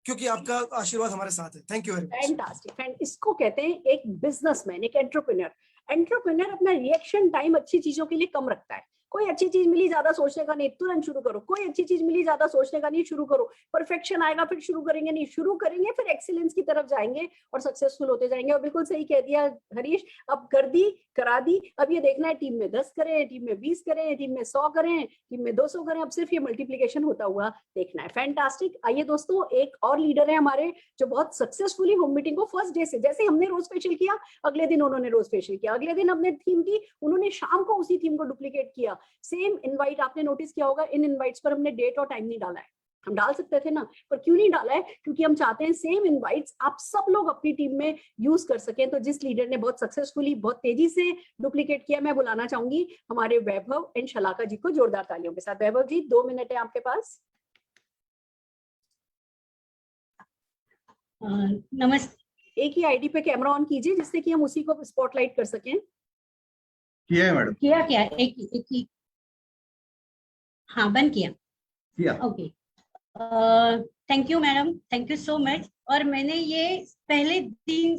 क्योंकि आपका आशीर्वाद हमारे साथ है। Thank you very much. Fantastic. इसको कहते हैं एक बिजनेसमैन, एक एंटरप्रेन्योर अपना रिएक्शन टाइम अच्छी चीजों के लिए कम रखता है। कोई अच्छी चीज मिली ज्यादा सोचने का नहीं, तुरंत शुरू करो। कोई अच्छी चीज मिली ज्यादा सोचने का नहीं, शुरू करो। परफेक्शन आएगा फिर शुरू करेंगे नहीं, शुरू करेंगे फिर एक्सीलेंस की तरफ जाएंगे और सक्सेसफुल होते जाएंगे। और बिल्कुल सही कह दिया हरीश, अब कर दी करा दी, अब ये देखना है टीम में 10 करें, टीम में 20 करें, टीम में 100 करें, टीम में 200 करें, अब सिर्फ ये मल्टीप्लीकेशन होता हुआ देखना है। फैंटास्टिक। आइए दोस्तों, एक और लीडर है हमारे जो बहुत सक्सेसफुली होम मीटिंग को फर्स्ट डे से, जैसे हमने रोज फेशियल किया अगले दिन उन्होंने रोज फेशियल किया, अगले दिन हमने थीम की उन्होंने शाम को उसी थीम को डुप्लीकेट किया। सेम इनवाइट आपने नोटिस किया होगा, इन इनवाइट्स पर हमने डेट और टाइम नहीं डाला है। हम डाल सकते थे ना, पर क्यों नहीं डाला है? क्योंकि हम चाहते हैं सेम इनवाइट्स आप सब लोग अपनी टीम में यूज कर सकें। तो जिस लीडर ने बहुत सक्सेसफुली बहुत तेजी से डुप्लीकेट किया, मैं बुलाना चाहूंगी हमारे वैभव एंड शलाका जी को जोरदार तालियों के साथ। वैभव जी 2 मिनट है आपके पास। नमस्ते। एक ही आईडी पे कैमरा ऑन कीजिए जिससे कि हम उसी को स्पॉटलाइट कर सकें। किया है मैडम? किया क्या? एक ही। हाँ, बंद किया। Okay, thank you madam, thank you so much. और मैंने ये पहले दिन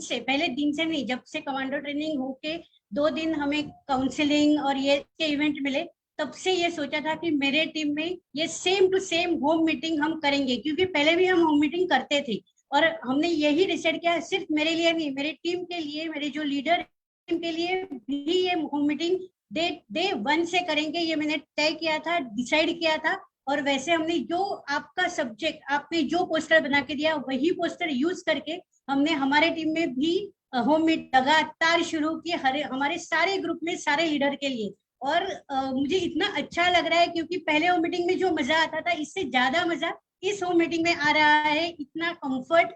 से नहीं, जब से कमांडो ट्रेनिंग होके 2 दिन हमें काउंसलिंग और ये इवेंट मिले, तब से ये सोचा था कि मेरे टीम में ये same to same home meeting हम करेंगे, क्योंकि पहले भी हम होम मीटिंग करते थे। और हमने यही डिसाइड किया, सिर्फ मेरे लिए नहीं, मेरी टीम के लिए, मेरे जो लीडर टीम के लिए भी ये होम मीटिंग डे 1 से करेंगे। ये मैंने तय किया था, डिसाइड किया था। और वैसे हमने जो आपका सब्जेक्ट, आपने जो पोस्टर बना के दिया वही पोस्टर यूज करके हमने हमारे टीम में भी होम मीट लगातार शुरू की, हमारे सारे ग्रुप में सारे लीडर के लिए। और मुझे इतना अच्छा लग रहा है, क्योंकि पहले होम मीटिंग में जो मजा आता था, इससे ज्यादा मजा इस होम मीटिंग में आ रहा है। इतना कंफर्ट,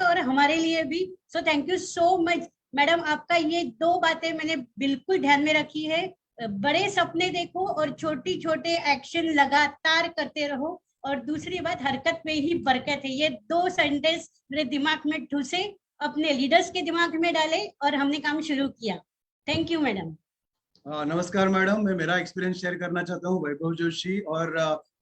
और हमारे लिए भी। So thank you so much madam. आपका ये 2 बातें मैंने बिल्कुल ध्यान में रखी है। बड़े सपने देखो और छोटी छोटे एक्शन लगातार करते रहो। और दूसरी बात, हरकत में ही बरकत है। ये 2 सेंटेंस मेरे दिमाग में ठूसे, अपने लीडर्स के दिमाग में डाले और हमने काम शुरू किया। Thank you madam. नमस्कार मैडम, मैं मेरा एक्सपीरियंस शेयर करना चाहता हूँ, वैभव जोशी। और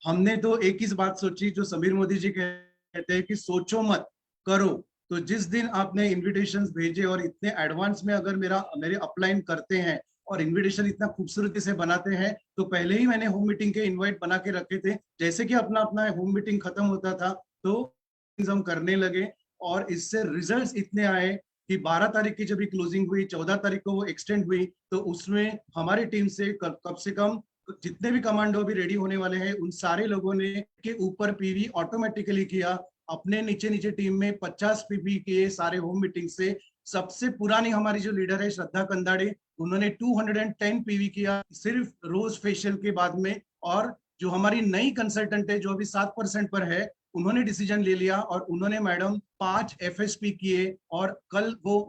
हमने तो एक ही बात सोची जो समीर मोदी जी कहते हैं कि सोचो मत, करो। तो जिस दिन आपने इन्विटेशंस भेजे और इतने एडवांस में अगर मेरे अपलाइन करते हैं और इनविटेशन इतना खूबसूरती से बनाते हैं, तो पहले ही मैंने होम मीटिंग के इनवाइट बना के रखे थे। जैसे कि अपना होम मीटिंग खत्म होता था तो हम करने लगे, और इससे रिजल्ट्स इतने आए कि 12 तारीख की जब क्लोजिंग हुई, 14 तारीख को वो एक्सटेंड हुई, तो उसमें हमारी टीम से कम से कम जितने भी कमांडो भी रेडी होने वाले हैं, उन सारे लोगों ने के ऊपर पीवी ऑटोमेटिकली किया। अपने नीचे टीम में 50 पीवी किए सारे होम मीटिंग से। सबसे पुरानी हमारी जो लीडर है श्रद्धा कंदाड़े, उन्होंने 210 पीवी किया सिर्फ रोज फेशियल के बाद में। और जो हमारी नई कंसल्टेंट है जो अभी 7% पर है, उन्होंने डिसीजन ले लिया और उन्होंने मैडम 5 FSP किए और कल वो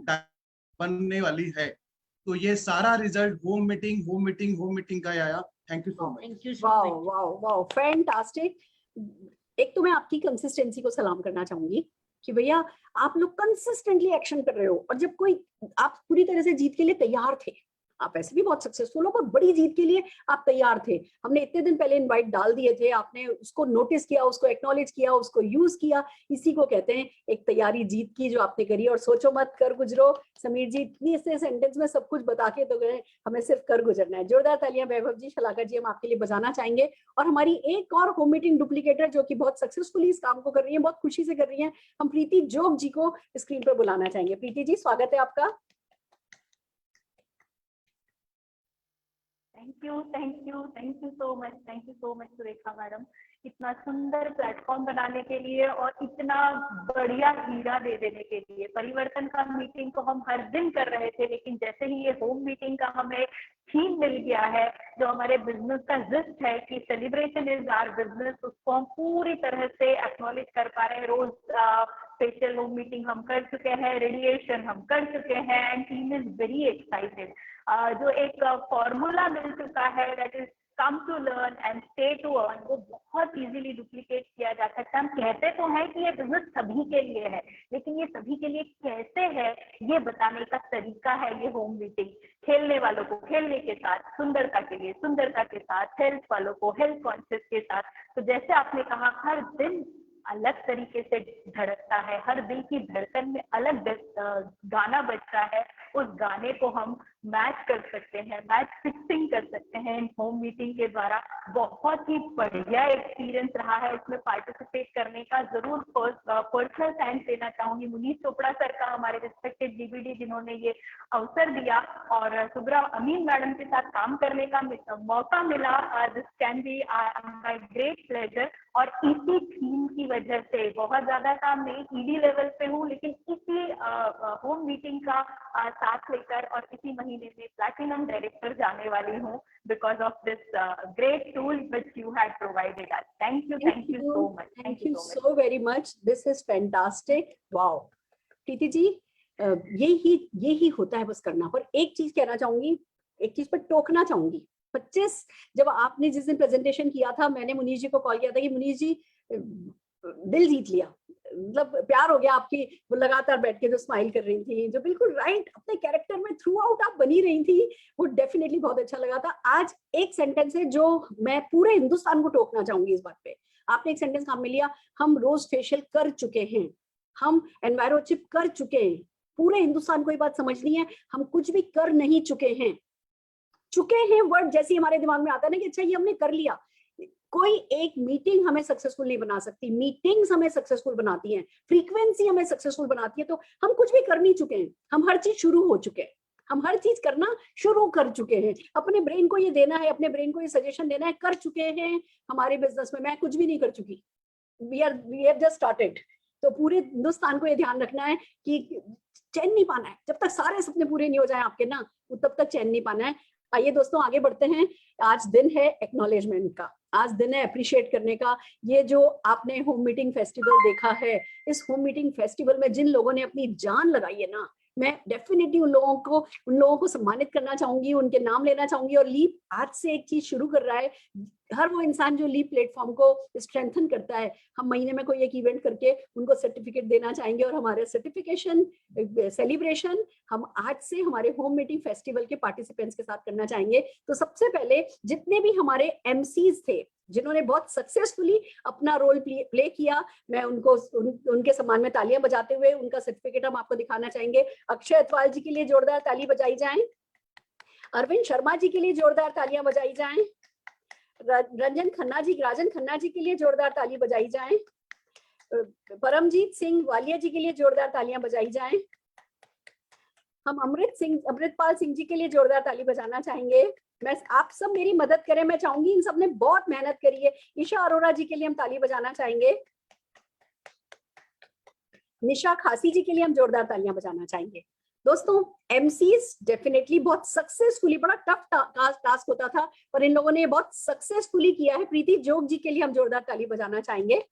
बनने वाली है। तो ये सारा रिजल्ट होम मीटिंग का आया। Thank you so much. Thank you wow wow wow, fantastic. एक तो मैं आपकी कंसिस्टेंसी को सलाम करना चाहूंगी कि भैया आप लोग कंसिस्टेंटली एक्शन कर रहे हो, और जब कोई, आप पूरी तरह से जीत के लिए तैयार थे, आप ऐसे भी बहुत सक्सेसफुल हो, पर बड़ी जीत के लिए आप तैयार थे। हमने इतने दिन पहले इनवाइट डाल दिए थे, आपने उसको नोटिस किया, उसको एक्नॉलेज किया, उसको यूज किया। इसी को कहते हैं एक तैयारी, जीत की जो आपने करी। और सोचो मत कर गुजरो, समीर जी इतनी से सेंटेंस में सब कुछ बता के तो गए, हमें सिर्फ कर गुजरना है। जोरदार तालियां वैभव जी, शलाका जी, हम आपके लिए बजाना चाहेंगे। और हमारी एक और होम मीटिंग डुप्लीकेटर जो कि बहुत सक्सेसफुली इस काम को कर रही है, बहुत खुशी से कर रही है, हम प्रीति जोग जी को स्क्रीन पर बुलाना चाहेंगे। प्रीति जी, स्वागत है आपका। Thank you so much Surekha madam, इतना सुंदर प्लेटफॉर्म बनाने के लिए और इतना बढ़िया हीरा दे देने के लिए। परिवर्तन का मीटिंग तो हम हर दिन कर रहे थे, लेकिन जैसे ही ये होम मीटिंग का हमें थीम मिल गया है, जो हमारे बिजनेस का जिस्ट है कि सेलिब्रेशन इज आवर बिजनेस, उसको हम पूरी तरह से एक्नॉलेज कर पा रहे हैं। रोज स्पेशल होम मीटिंग हम कर चुके हैं, रेडिएशन हम कर चुके हैं, and team is very excited. जो एक फॉर्मूला मिल चुका है, that is come to learn and stay to earn, वो बहुत इजीली डुप्लीकेट किया जा सकता है। हम कहते तो हैं कि ये बिजनेस सभी के लिए है, लेकिन ये सभी के लिए कैसे है, ये बताने का तरीका है ये होम मीटिंग। खेलने वालों को खेलने के साथ, सुंदरता के लिए सुंदरता के साथ, हेल्थ वालों को हेल्थ कॉन्शियस के साथ। तो जैसे आपने कहा, हर दिन अलग तरीके से धड़कता है, हर दिल की धड़कन में अलग गाना बजता है, उस गाने को हम मैच कर सकते हैं, मैच फिक्सिंग कर सकते हैं इन होम मीटिंग के द्वारा। बहुत ही बढ़िया एक्सपीरियंस रहा है इसमें पार्टिसिपेट करने का। जरूर पर्सनल थैंक्स देना चाहूंगी मुनीष चोपड़ा सर का, हमारे रिस्पेक्टेड जीबीडी, जिन्होंने ये अवसर दिया, और सुब्रा अमीन मैडम के साथ काम करने का मौका मिला। This can be my great pleasure. और इसी थीम की वजह से बहुत ज्यादा काम नहीं, ईडी लेवल पे हूँ, लेकिन इसी होम मीटिंग का साथ लेकर और इसी महीने में प्लैटिनम डायरेक्टर जाने वाली हूँ, because of this great tool which you had provided us. Thank you so much. Thank you so very much, this is fantastic. Wow Preeti ji, यही होता है बस करना। पर एक चीज कहना चाहूंगी, एक चीज पर टोकना चाहूंगी। 25 जब आपने जिस दिन प्रेजेंटेशन किया था, मैंने मुनीष जी को कॉल किया था कि मुनीष जी दिल जीत लिया, मतलब प्यार हो गया आपकी। वो लगातार बैठ के जो स्माइल कर रही थी, जो बिल्कुल राइट अपने कैरेक्टर में थ्रू आउट आप बनी रही थी, वो डेफिनेटली बहुत अच्छा लगा था। आज एक सेंटेंस है जो मैं पूरे हिंदुस्तान को टोकना चाहूंगी इस बात पे। आपने एक सेंटेंस काम में लिया, हम रोज फेशियल कर चुके हैं, हम एनवायरो चिप कर चुके हैं। पूरे हिंदुस्तान को ये बात समझनी है, हम कुछ भी कर नहीं चुके हैं। चुके हैं वर्ड जैसे हमारे दिमाग में आता है ना कि अच्छा ये हमने कर लिया। कोई एक मीटिंग हमें सक्सेसफुल नहीं बना सकती, मीटिंग्स हमें सक्सेसफुल बनाती हैं, फ्रीक्वेंसी हमें सक्सेसफुल बनाती है। तो हम कुछ भी कर नहीं चुके हैं, हम हर चीज शुरू हो चुके हैं, हम हर चीज करना शुरू कर चुके हैं। अपने ब्रेन को ये देना है, अपने ब्रेन को ये सजेशन देना है, कर चुके हैं। हमारे बिजनेस में मैं कुछ भी नहीं कर चुकी, वी हैव जस्ट स्टार्टेड। तो पूरे हिंदुस्तान को ये ध्यान रखना है कि चैन नहीं पाना है, जब तक सारे सपने पूरे नहीं हो जाए आपके ना, तब तक चैन नहीं पाना है। आइए दोस्तों आगे बढ़ते हैं। आज दिन है एक्नॉलेजमेंट का, आज दिन है अप्रिशिएट करने का। ये जो आपने होम मीटिंग फेस्टिवल देखा है, इस होम मीटिंग फेस्टिवल में जिन लोगों ने अपनी जान लगाई है ना, मैं डेफिनेटली उन लोगों को सम्मानित करना चाहूंगी, उनके नाम लेना चाहूंगी। और लीप आज से एक चीज शुरू कर रहा है, हर वो इंसान जो लीप प्लेटफॉर्म को स्ट्रेंथन करता है, हम महीने में कोई एक इवेंट करके उनको सर्टिफिकेट देना चाहेंगे। और हमारे सर्टिफिकेशन सेलिब्रेशन हम आज से हमारे होम मीटिंग फेस्टिवल के पार्टिसिपेंट्स के साथ करना चाहेंगे। तो सबसे पहले जितने भी हमारे एमसीज थे, जिन्होंने बहुत सक्सेसफुली अपना रोल प्ले किया, मैं उनको उनके सम्मान में तालियां बजाते हुए उनका सर्टिफिकेट हम आपको दिखाना चाहेंगे। अक्षय अतवाल जी के लिए जोरदार ताली बजाई जाए, अरविंद शर्मा जी के लिए जोरदार तालियां बजाई जाए, राजन खन्ना जी के लिए जोरदार ताली बजाई जाए, परमजीत सिंह वालिया जी के लिए जोरदार तालियां बजाई जाए। हम अमृतपाल सिंह जी के लिए जोरदार ताली बजाना चाहेंगे। मैं आप सब मेरी मदद करें, मैं चाहूंगी, इन सब ने बहुत मेहनत करी है। ईशा अरोरा जी के लिए हम ताली बजाना चाहेंगे। निशा खासी जी के लिए हम जोरदार तालियां बजाना चाहेंगे। दोस्तों एमसीज डेफिनेटली बहुत सक्सेसफुली, बड़ा टफ टास्क होता था, पर इन लोगों ने बहुत सक्सेसफुली किया है। प्रीति जोग जी के लिए हम जोरदार ताली बजाना चाहेंगे।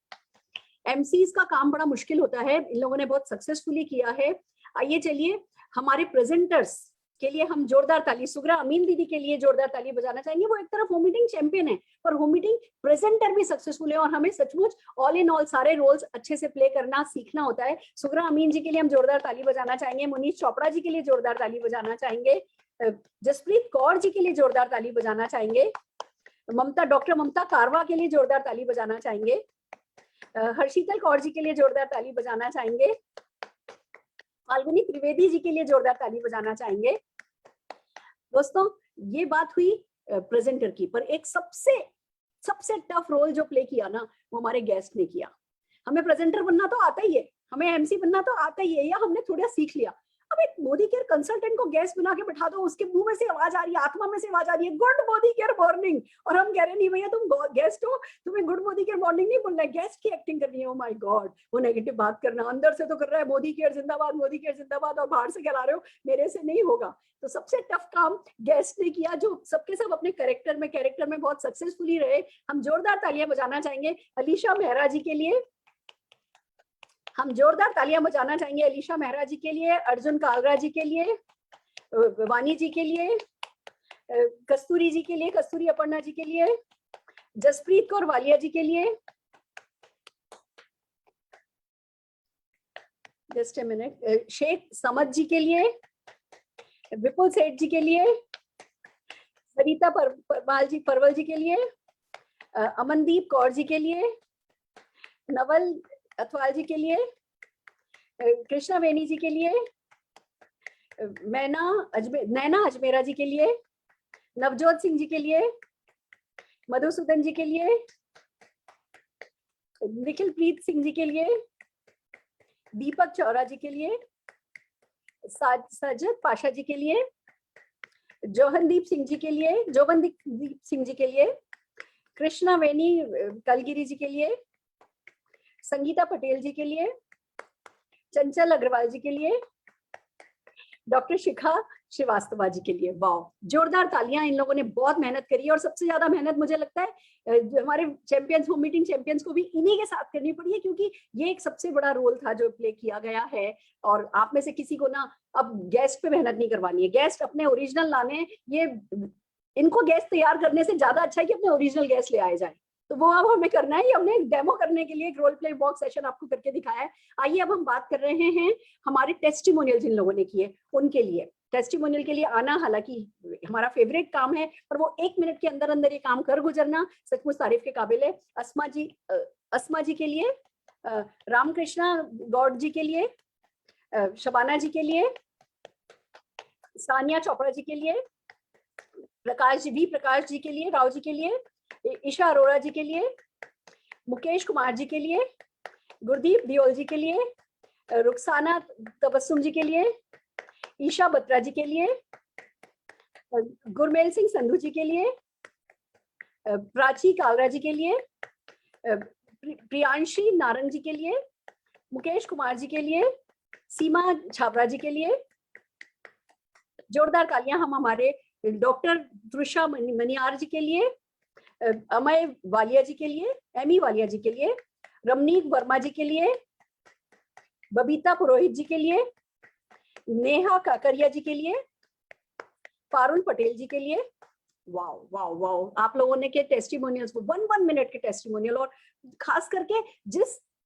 एमसीज का काम बड़ा मुश्किल होता है, इन लोगों ने बहुत सक्सेसफुली किया है। आइए चलिए हमारे प्रेजेंटर्स के लिए हम जोरदार ताली, सुग्रा अमीन दीदी के लिए जोरदार ताली बजाना चाहेंगे। वो एक तरफ होम मीटिंग चैंपियन है पर होम मीटिंग प्रेजेंटर भी सक्सेसफुल है और हमें सचमुच ऑल इन ऑल सारे रोल्स अच्छे से प्ले करना सीखना होता है। सुग्रा अमीन जी के लिए हम जोरदार ताली बजाना चाहेंगे। मुनीश चोपड़ा जी के लिए जोरदार ताली बजाना चाहेंगे। जसप्रीत कौर जी के लिए जोरदार ताली बजाना चाहेंगे। डॉक्टर ममता कारवा के लिए जोरदार ताली बजाना चाहेंगे। हर्षितल कौर जी के लिए जोरदार ताली बजाना चाहेंगे। फाल्गुनी त्रिवेदी जी के लिए जोरदार ताली बजाना चाहेंगे। दोस्तों ये बात हुई प्रेजेंटर की, पर एक सबसे टफ रोल जो प्ले किया ना वो हमारे गेस्ट ने किया। हमें प्रेजेंटर बनना तो आता ही है, हमें एमसी बनना तो आता ही है, या हमने थोड़ा सीख लिया। अब एक मोदी केयर कंसल्टेंट को गेस्ट बना के बैठा दो, उसके मुंह में से आवाज आ रही है, आत्मा में से आवाज आ रही है, गुड मोदी केयर मॉर्निंग, और हम कह रहे नहीं भैया तुम गेस्ट हो, तुम्हें गुड मोदी केयर मॉर्निंग नहीं बोलना है, गेस्ट की एक्टिंग करनी है। ओ माय गॉड, वो नेगेटिव बात करना, अंदर से तो कर रहा है मोदी केयर जिंदाबाद, मोदी केयर जिंदाबाद, और बाहर से कह रहे हो मेरे से नहीं होगा। तो सबसे टफ काम गेस्ट ने किया, जो सबके सब अपने कैरेक्टर में बहुत सक्सेसफुली रहे। हम जोरदार तालियां बजाना चाहेंगे अलीशा मेहरा जी के लिए। हम जोरदार तालियां बजाना चाहेंगे अलीशा मेहरा जी के लिए, अर्जुन कालरा जी के लिए, वानी जी के लिए, कस्तूरी जी के लिए, कस्तूरी अपर्णा जी के लिए, जसप्रीत कौर वालिया जी के लिए, just a minute, Sheikh Samad ji के लिए, विपुल सेठ जी के लिए, सरिता परवल जी के लिए, अमनदीप कौर जी के लिए, नवल अथवाल जी के लिए, कृष्णा वेनी जी के लिए, नैना अजमेरा जी के लिए, नवजोत सिंह जी के लिए, मधुसूदन जी के लिए, निखिल प्रीत सिंह जी के लिए, दीपक चौरा जी के लिए, सजद पाशा जी के लिए, जोवनदीप सिंह जी के लिए, कृष्णा वेनी कलगिरी जी के लिए, संगीता पटेल जी के लिए, चंचल अग्रवाल जी के लिए, डॉक्टर शिखा श्रीवास्तव जी के लिए। वाह, जोरदार तालियां, इन लोगों ने बहुत मेहनत करी है और सबसे ज्यादा मेहनत मुझे लगता है हमारे चैंपियंस, होम मीटिंग चैंपियंस को भी इन्हीं के साथ करनी पड़ी है, क्योंकि ये एक सबसे बड़ा रोल था जो प्ले किया गया है। और आप में से किसी को ना अब गेस्ट पे मेहनत नहीं करवानी है, गेस्ट अपने ओरिजिनल लाने, ये इनको गेस्ट तैयार करने से ज्यादा अच्छा है कि अपने ओरिजिनल गेस्ट ले आए जाए। तो वो अब हमें करना है, हमने एक डेमो करने के लिए एक रोल प्ले बॉक्स सेशन आपको करके दिखाया है। आइए अब हम बात कर रहे हैं हमारे टेस्टिमोनियल जिन लोगों ने किए उनके लिए। टेस्टिमोनियल के लिए आना हालांकि हमारा फेवरेट काम है, पर वो 1 मिनट के अंदर अंदर ये काम कर गुजरना सचमुच तारीफ के काबिल है। अस्मा जी के लिए, रामकृष्णा गौड़ जी के लिए, शबाना जी के लिए, सानिया चोपड़ा जी के लिए, प्रकाश जी के लिए, राव जी के लिए, ईशा अरोड़ा जी के लिए, मुकेश कुमार जी के लिए, गुरदीप दियोल जी के लिए, रुखसाना तबस्सुम जी के लिए, ईशा बत्रा जी के लिए, गुरमेल सिंह संधू जी के लिए, प्राची कालरा जी के लिए, प्रियांशी नारंग जी के लिए, मुकेश कुमार जी के लिए, सीमा छाबरा जी के लिए। जोरदार तालियां हम हमारे डॉक्टर त्रुषा मनियार जी के लिए, अमय वालिया जी के लिए, एमी वालिया जी के लिए, रमनीक वर्मा जी के लिए, बबीता पुरोहित जी के लिए, नेहा काकरिया जी के लिए, पारुल पटेल जी के लिए। वाओ वाओ वाओ, आप लोगों ने के टेस्टिमोनियल्स को 1 मिनट के टेस्टिमोनियल, और खास करके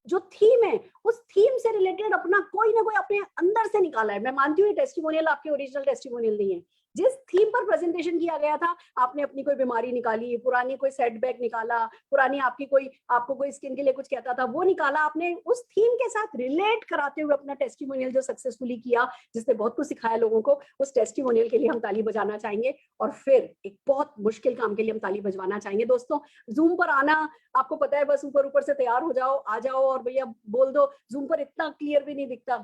जो थीम है उस थीम से रिलेटेड अपना कोई ना कोई अपने अंदर से निकाला है। मैं मानती हूँ ये टेस्टिमोनियल आपके ओरिजिनल टेस्टिमोनियल नहीं है, जिस थीम पर प्रेजेंटेशन किया गया था आपने अपनी कोई बीमारी निकाली, पुरानी कोई सेटबैक निकाला, पुरानी आपको कोई स्किन के लिए कुछ कहता था वो निकाला, आपने उस थीम के साथ रिलेट कराते हुए अपना टेस्टिमोनियल जो सक्सेसफुली किया, जिसने बहुत कुछ सिखाया लोगों को, उस टेस्टिमोनियल के लिए हम ताली बजाना चाहेंगे। और फिर एक बहुत मुश्किल काम के लिए हम ताली बजवाना चाहेंगे। दोस्तों जूम पर आना आपको पता है, बस ऊपर से तैयार हो जाओ, आ जाओ और भैया बोल दो। जूम पर इतना क्लियर भी नहीं दिखता,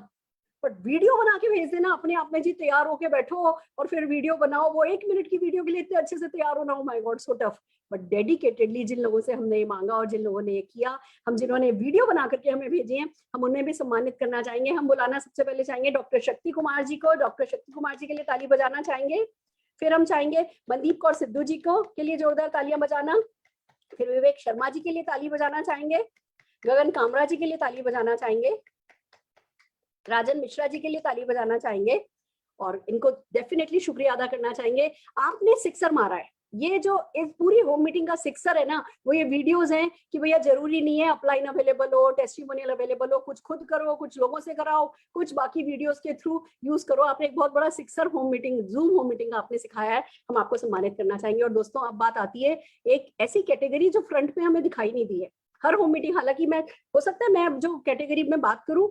बट वीडियो बना के भेज देना अपने आप में जी, तैयार होके बैठो और फिर वीडियो बनाओ। वो 1 मिनट की वीडियो के लिए इतने अच्छे से तैयार होना, oh my God so tough. But dedicatedly जिन लोगों से हमने ये मांगा और जिन लोगों ने ये किया, हम जिन्होंने वीडियो बना करके हमें भेजी है, हम उन्हें भी सम्मानित करना चाहेंगे। हम बुलाना सबसे पहले चाहेंगे डॉक्टर शक्ति कुमार जी को। डॉक्टर शक्ति कुमार जी के लिए ताली बजाना चाहेंगे। फिर हम चाहेंगे मनदीप कौर सिद्धू जी को के लिए जोरदार तालियां बजाना। फिर विवेक शर्मा जी के लिए ताली बजाना चाहेंगे। गगन कामरा जी के लिए ताली बजाना चाहेंगे, राजन मिश्रा जी के लिए ताली बजाना चाहेंगे और इनको डेफिनेटली शुक्रिया अदा करना चाहेंगे। आपने सिक्सर मारा है, ये जो इस पूरी होम मीटिंग का सिक्सर है ना, वो ये वीडियोस हैं कि भैया जरूरी नहीं है अपलाइन अवेलेबल हो, टेस्टिमोनियल अवेलेबल हो, कुछ खुद करो, कुछ लोगों से कराओ, कुछ बाकी वीडियोस के थ्रू यूज करो। आपने एक बहुत बड़ा sixer home meeting, zoom home meeting आपने सिखाया है, हम आपको सम्मानित करना चाहेंगे। और दोस्तों अब बात आती है एक ऐसी कैटेगरी जो फ्रंट में हमें दिखाई नहीं दी है हर होम मीटिंग, हालांकि मैं हो सकता है मैं जो कैटेगरी में बात करूं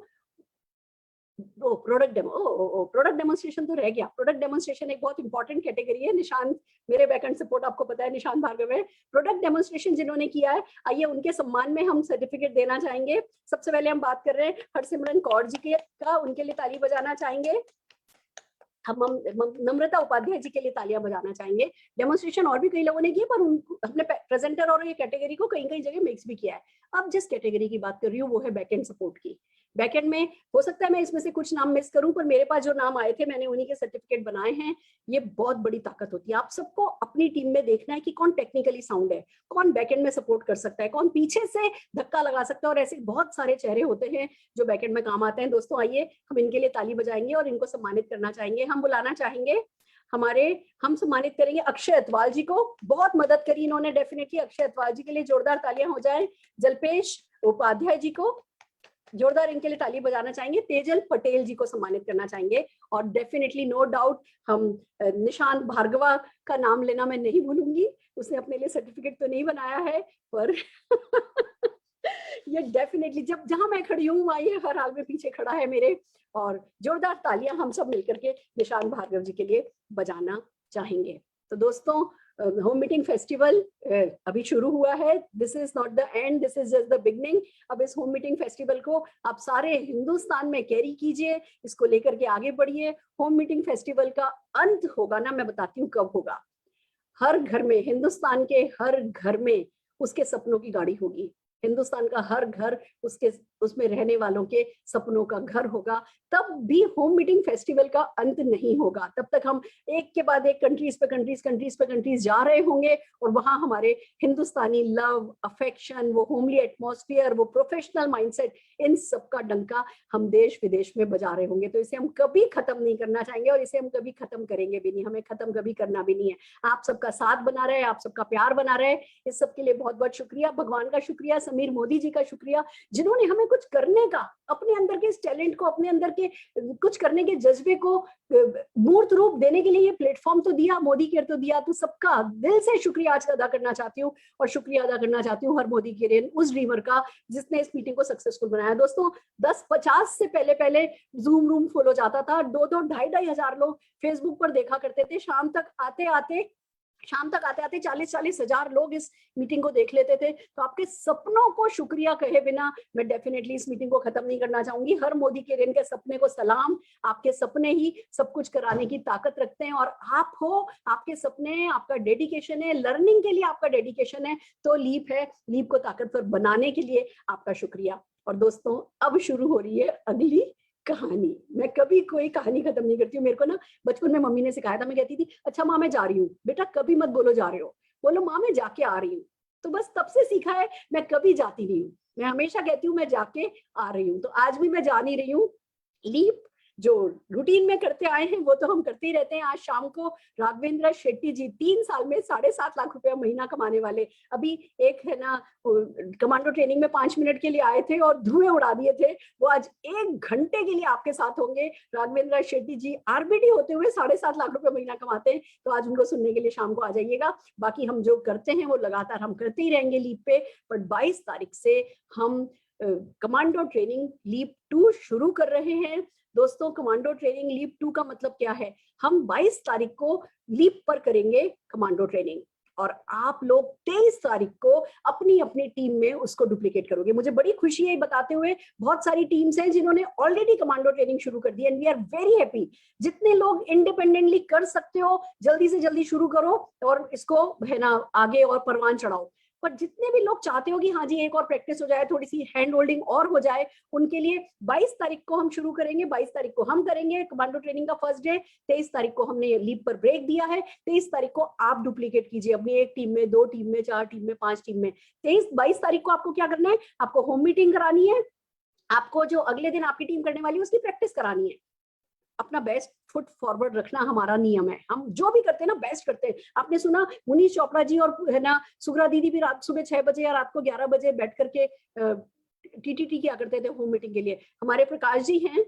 प्रोडक्ट डेमो, प्रोडक्ट डेमोन्स्ट्रेशन तो रह गया। प्रोडक्ट डेमोन्स्ट्रेशन एक बहुत इंपॉर्टेंट कैटेगरी है। निशांत मेरे बैकएंड सपोर्ट आपको पता है, निशांत भार्गव है। प्रोडक्ट डेमोन्स्ट्रेशन जिन्होंने किया है, आइए उनके सम्मान में हम सर्टिफिकेट देना चाहेंगे। सबसे पहले हम बात कर रहे हैं हरसिमरन कौर जी के का, उनके लिए ताली बजाना चाहेंगे। हम नम्रता उपाध्याय जी के लिए तालियां बजाना चाहेंगे। डेमोन्स्ट्रेशन और भी कई लोगों ने की, पर अपने प्रेजेंटर और ये कैटेगरी को कई कई जगह मिक्स भी किया है। अब जिस कैटेगरी की बात कर रही हूँ वो है बैकएंड सपोर्ट की। बैकएंड में हो सकता है मैं इसमें से कुछ नाम मिस करूं, पर मेरे पास जो नाम आए थे मैंने उन्हीं के सर्टिफिकेट बनाए हैं। ये बहुत बड़ी ताकत होती है। आप सबको अपनी टीम में देखना है कि कौन टेक्निकली साउंड है, कौन बैकएंड में सपोर्ट कर सकता है, कौन पीछे से धक्का लगा सकता है, और ऐसे बहुत सारे चेहरे होते हैं जो बैकएंड में काम आते हैं। दोस्तों आइए हम इनके लिए ताली बजाएंगे और इनको सम्मानित करना चाहेंगे। हम बुलाना चाहेंगे हम सम्मानित करेंगे अक्षय अतवाल जी को, बहुत मदद करी इन्होंने डेफिनेटली। अक्षय अतवाल जी के लिए जोरदार तालियां हो जाए। जल्पेश उपाध्याय जी को जोरदार इनके लिए ताली बजाना चाहेंगे। तेजल पटेल जी को सम्मानित करना चाहेंगे। और डेफिनेटली नो डाउट हम निशांत भार्गवा का नाम लेना मैं नहीं भूलूंगी, उसने अपने लिए सर्टिफिकेट तो नहीं बनाया है पर ये डेफिनेटली जहां मैं खड़ी हूँ वहां ये हर हाल में पीछे खड़ा है मेरे। और जोरदार तालियां हम सब मिलकर के निशांत भार्गव जी के लिए बजाना चाहेंगे। तो दोस्तों होम मीटिंग फेस्टिवल अभी शुरू हुआ है। This is not the end, this is just the beginning. अब इस होम मीटिंग फेस्टिवल को आप सारे हिंदुस्तान में कैरी कीजिए, इसको लेकर के आगे बढ़िए। होम मीटिंग फेस्टिवल का अंत होगा ना, मैं बताती हूँ कब होगा। हर घर में, हिंदुस्तान के हर घर में उसके सपनों की गाड़ी होगी। हिंदुस्तान का हर घर उसमें रहने वालों के सपनों का घर होगा। तब भी होम मीटिंग फेस्टिवल का अंत नहीं होगा। तब तक हम एक के बाद एक कंट्रीज पे कंट्रीज जा रहे होंगे और वहां हमारे हिंदुस्तानी लव, अफेक्शन, वो होमली एटमॉस्फेयर, वो प्रोफेशनल माइंडसेट, इन सब का डंका हम देश विदेश में बजा रहे होंगे। तो इसे हम कभी खत्म नहीं करना चाहेंगे और इसे हम कभी खत्म करेंगे भी नहीं। हमें खत्म कभी करना भी नहीं है। आप सबका साथ बना रहे, आप सबका प्यार बना रहे, इस सब के लिए बहुत बहुत शुक्रिया। भगवान का शुक्रिया, समीर मोदी जी का शुक्रिया, जिन्होंने हमें कुछ करने का, अपने अंदर के इस टैलेंट को, अपने अंदर के कुछ करने के जज्बे को मूर्त रूप देने के लिए ये प्लेटफॉर्म तो दिया, मोदी केयर तो दिया। तो सबका दिल से शुक्रिया आज अदा करना चाहती हूँ। और शुक्रिया अदा करना चाहती हूँ हर मोदी केयर उस ड्रीमर का जिसने इस मीटिंग को सक्सेसफुल बनाया। दोस्तों 10-50 से पहले जूम रूम फुल हो जाता था। 2-2, 2,500 हजार लोग फेसबुक पर देखा करते थे। शाम तक आते आते 40-40 हजार लोग इस मीटिंग को देख लेते थे। तो आपके सपनों को शुक्रिया कहे बिना मैं डेफिनेटली इस मीटिंग को खत्म नहीं करना चाहूंगी। हर मोदी के रेन के सपने को सलाम। आपके सपने ही सब कुछ कराने की ताकत रखते हैं। और आप हो, आपके सपने, आपका डेडिकेशन है, लर्निंग के लिए आपका डेडिकेशन है, तो लीप है। लीप को ताकतवर बनाने के लिए आपका शुक्रिया। और दोस्तों अब शुरू हो रही है अगली कहानी। मैं कभी कोई कहानी खत्म नहीं करती हूँ। मेरे को ना बचपन में मम्मी ने सिखाया था, मैं कहती थी अच्छा माँ मैं जा रही हूँ, बेटा कभी मत बोलो जा रहे हो, बोलो माँ मैं जाके आ रही हूँ। तो बस तब से सीखा है, मैं कभी जाती नहीं हूँ, मैं हमेशा कहती हूँ मैं जाके आ रही हूँ। तो आज भी मैं जा नहीं रही हूँ। लीप जो रूटीन में करते आए हैं वो तो हम करते ही रहते हैं। आज शाम को राघवेंद्र शेट्टी जी 3 साल में 7.5 लाख रुपया महीना कमाने वाले, अभी एक है ना कमांडो ट्रेनिंग में 5 मिनट के लिए आए थे और धुएं उड़ा दिए थे, वो आज 1 घंटे के लिए आपके साथ होंगे। राघवेंद्र शेट्टी जी आरबीडी होते हुए 7.5 लाख रुपए महीना कमाते हैं। तो आज उनको सुनने के लिए शाम को आ जाइएगा। बाकी हम जो करते हैं वो लगातार हम करते ही रहेंगे लीप पे। पर 22 तारीख से हम कमांडो ट्रेनिंग लीप 2 शुरू कर रहे हैं। दोस्तों कमांडो ट्रेनिंग लीप 2 का मतलब क्या है? हम 22 तारीख को लीप पर करेंगे कमांडो ट्रेनिंग और आप लोग 23 तारीख को अपनी अपनी टीम में उसको डुप्लीकेट करोगे। मुझे बड़ी खुशी है बताते हुए, बहुत सारी टीम्स हैं जिन्होंने ऑलरेडी कमांडो ट्रेनिंग शुरू कर दी and we are very happy. जितने लोग इंडिपेंडेंटली कर सकते हो जल्दी से जल्दी शुरू करो और इसको है ना आगे और परवान चढ़ाओ। पर जितने भी लोग चाहते हो कि हाँ जी एक और प्रैक्टिस हो जाए, थोड़ी सी हैंड होल्डिंग और हो जाए, उनके लिए 22 तारीख को हम शुरू करेंगे। 22 तारीख को हम करेंगे कमांडो ट्रेनिंग का फर्स्ट डे। 23 तारीख को हमने लीव पर ब्रेक दिया है। 23 तारीख को आप डुप्लीकेट कीजिए अपनी एक टीम में, 2 टीम में, 4 टीम में, 5 टीम में। 22 तारीख को आपको क्या करना है, आपको होम मीटिंग करानी है, आपको जो अगले दिन आपकी टीम करने वाली है उसकी प्रैक्टिस करानी है। अपना बेस्ट फुट फॉरवर्ड रखना हमारा नियम है। हम जो भी करते हैं ना बेस्ट करते हैं। आपने सुना मुनीश चोपड़ा जी और है ना सुग्रा दीदी भी रात सुबह 6 बजे या रात को 11 बजे बैठ करके टीटीटी किया करते थे होम मीटिंग के लिए। हमारे प्रकाश जी हैं,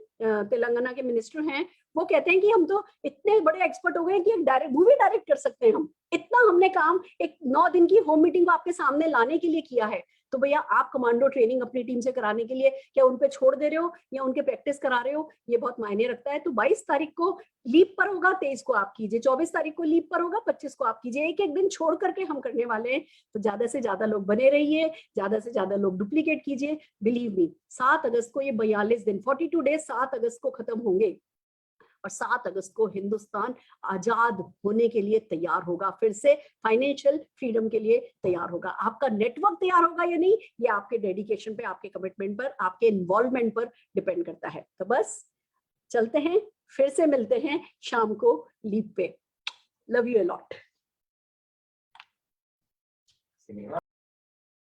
तेलंगाना के मिनिस्टर हैं, वो कहते हैं कि हम तो इतने बड़े एक्सपर्ट हो गए कि एक डायरेक्ट मूवी डायरेक्ट कर सकते हैं हम। इतना हमने काम एक 9 दिन की होम मीटिंग को आपके सामने लाने के लिए किया है। तो भैया आप कमांडो ट्रेनिंग अपनी टीम से कराने के लिए क्या उन पे छोड़ दे रहे हो या उनके प्रैक्टिस करा रहे हो, ये बहुत मायने रखता है। तो 22 तारीख को लीव पर होगा, 23 को आप कीजिए, 24 तारीख को लीव पर होगा, 25 को आप कीजिए। एक एक दिन छोड़ करके हम करने वाले हैं। तो ज्यादा से ज्यादा लोग बने रहिए, ज्यादा से ज्यादा लोग डुप्लीकेट कीजिए। बिलीव मी 7 अगस्त को ये 42 दिन 42 डेज 7 अगस्त को खत्म होंगे और 7 अगस्त को हिंदुस्तान आजाद होने के लिए तैयार होगा, फिर से फाइनेंशियल फ्रीडम के लिए तैयार होगा। आपका नेटवर्क तैयार होगा या नहीं, ये आपके डेडिकेशन पे, आपके कमिटमेंट पर, आपके इन्वॉल्वमेंट पर डिपेंड करता है। तो बस चलते हैं, फिर से मिलते हैं शाम को लीव पे। Love you a lot.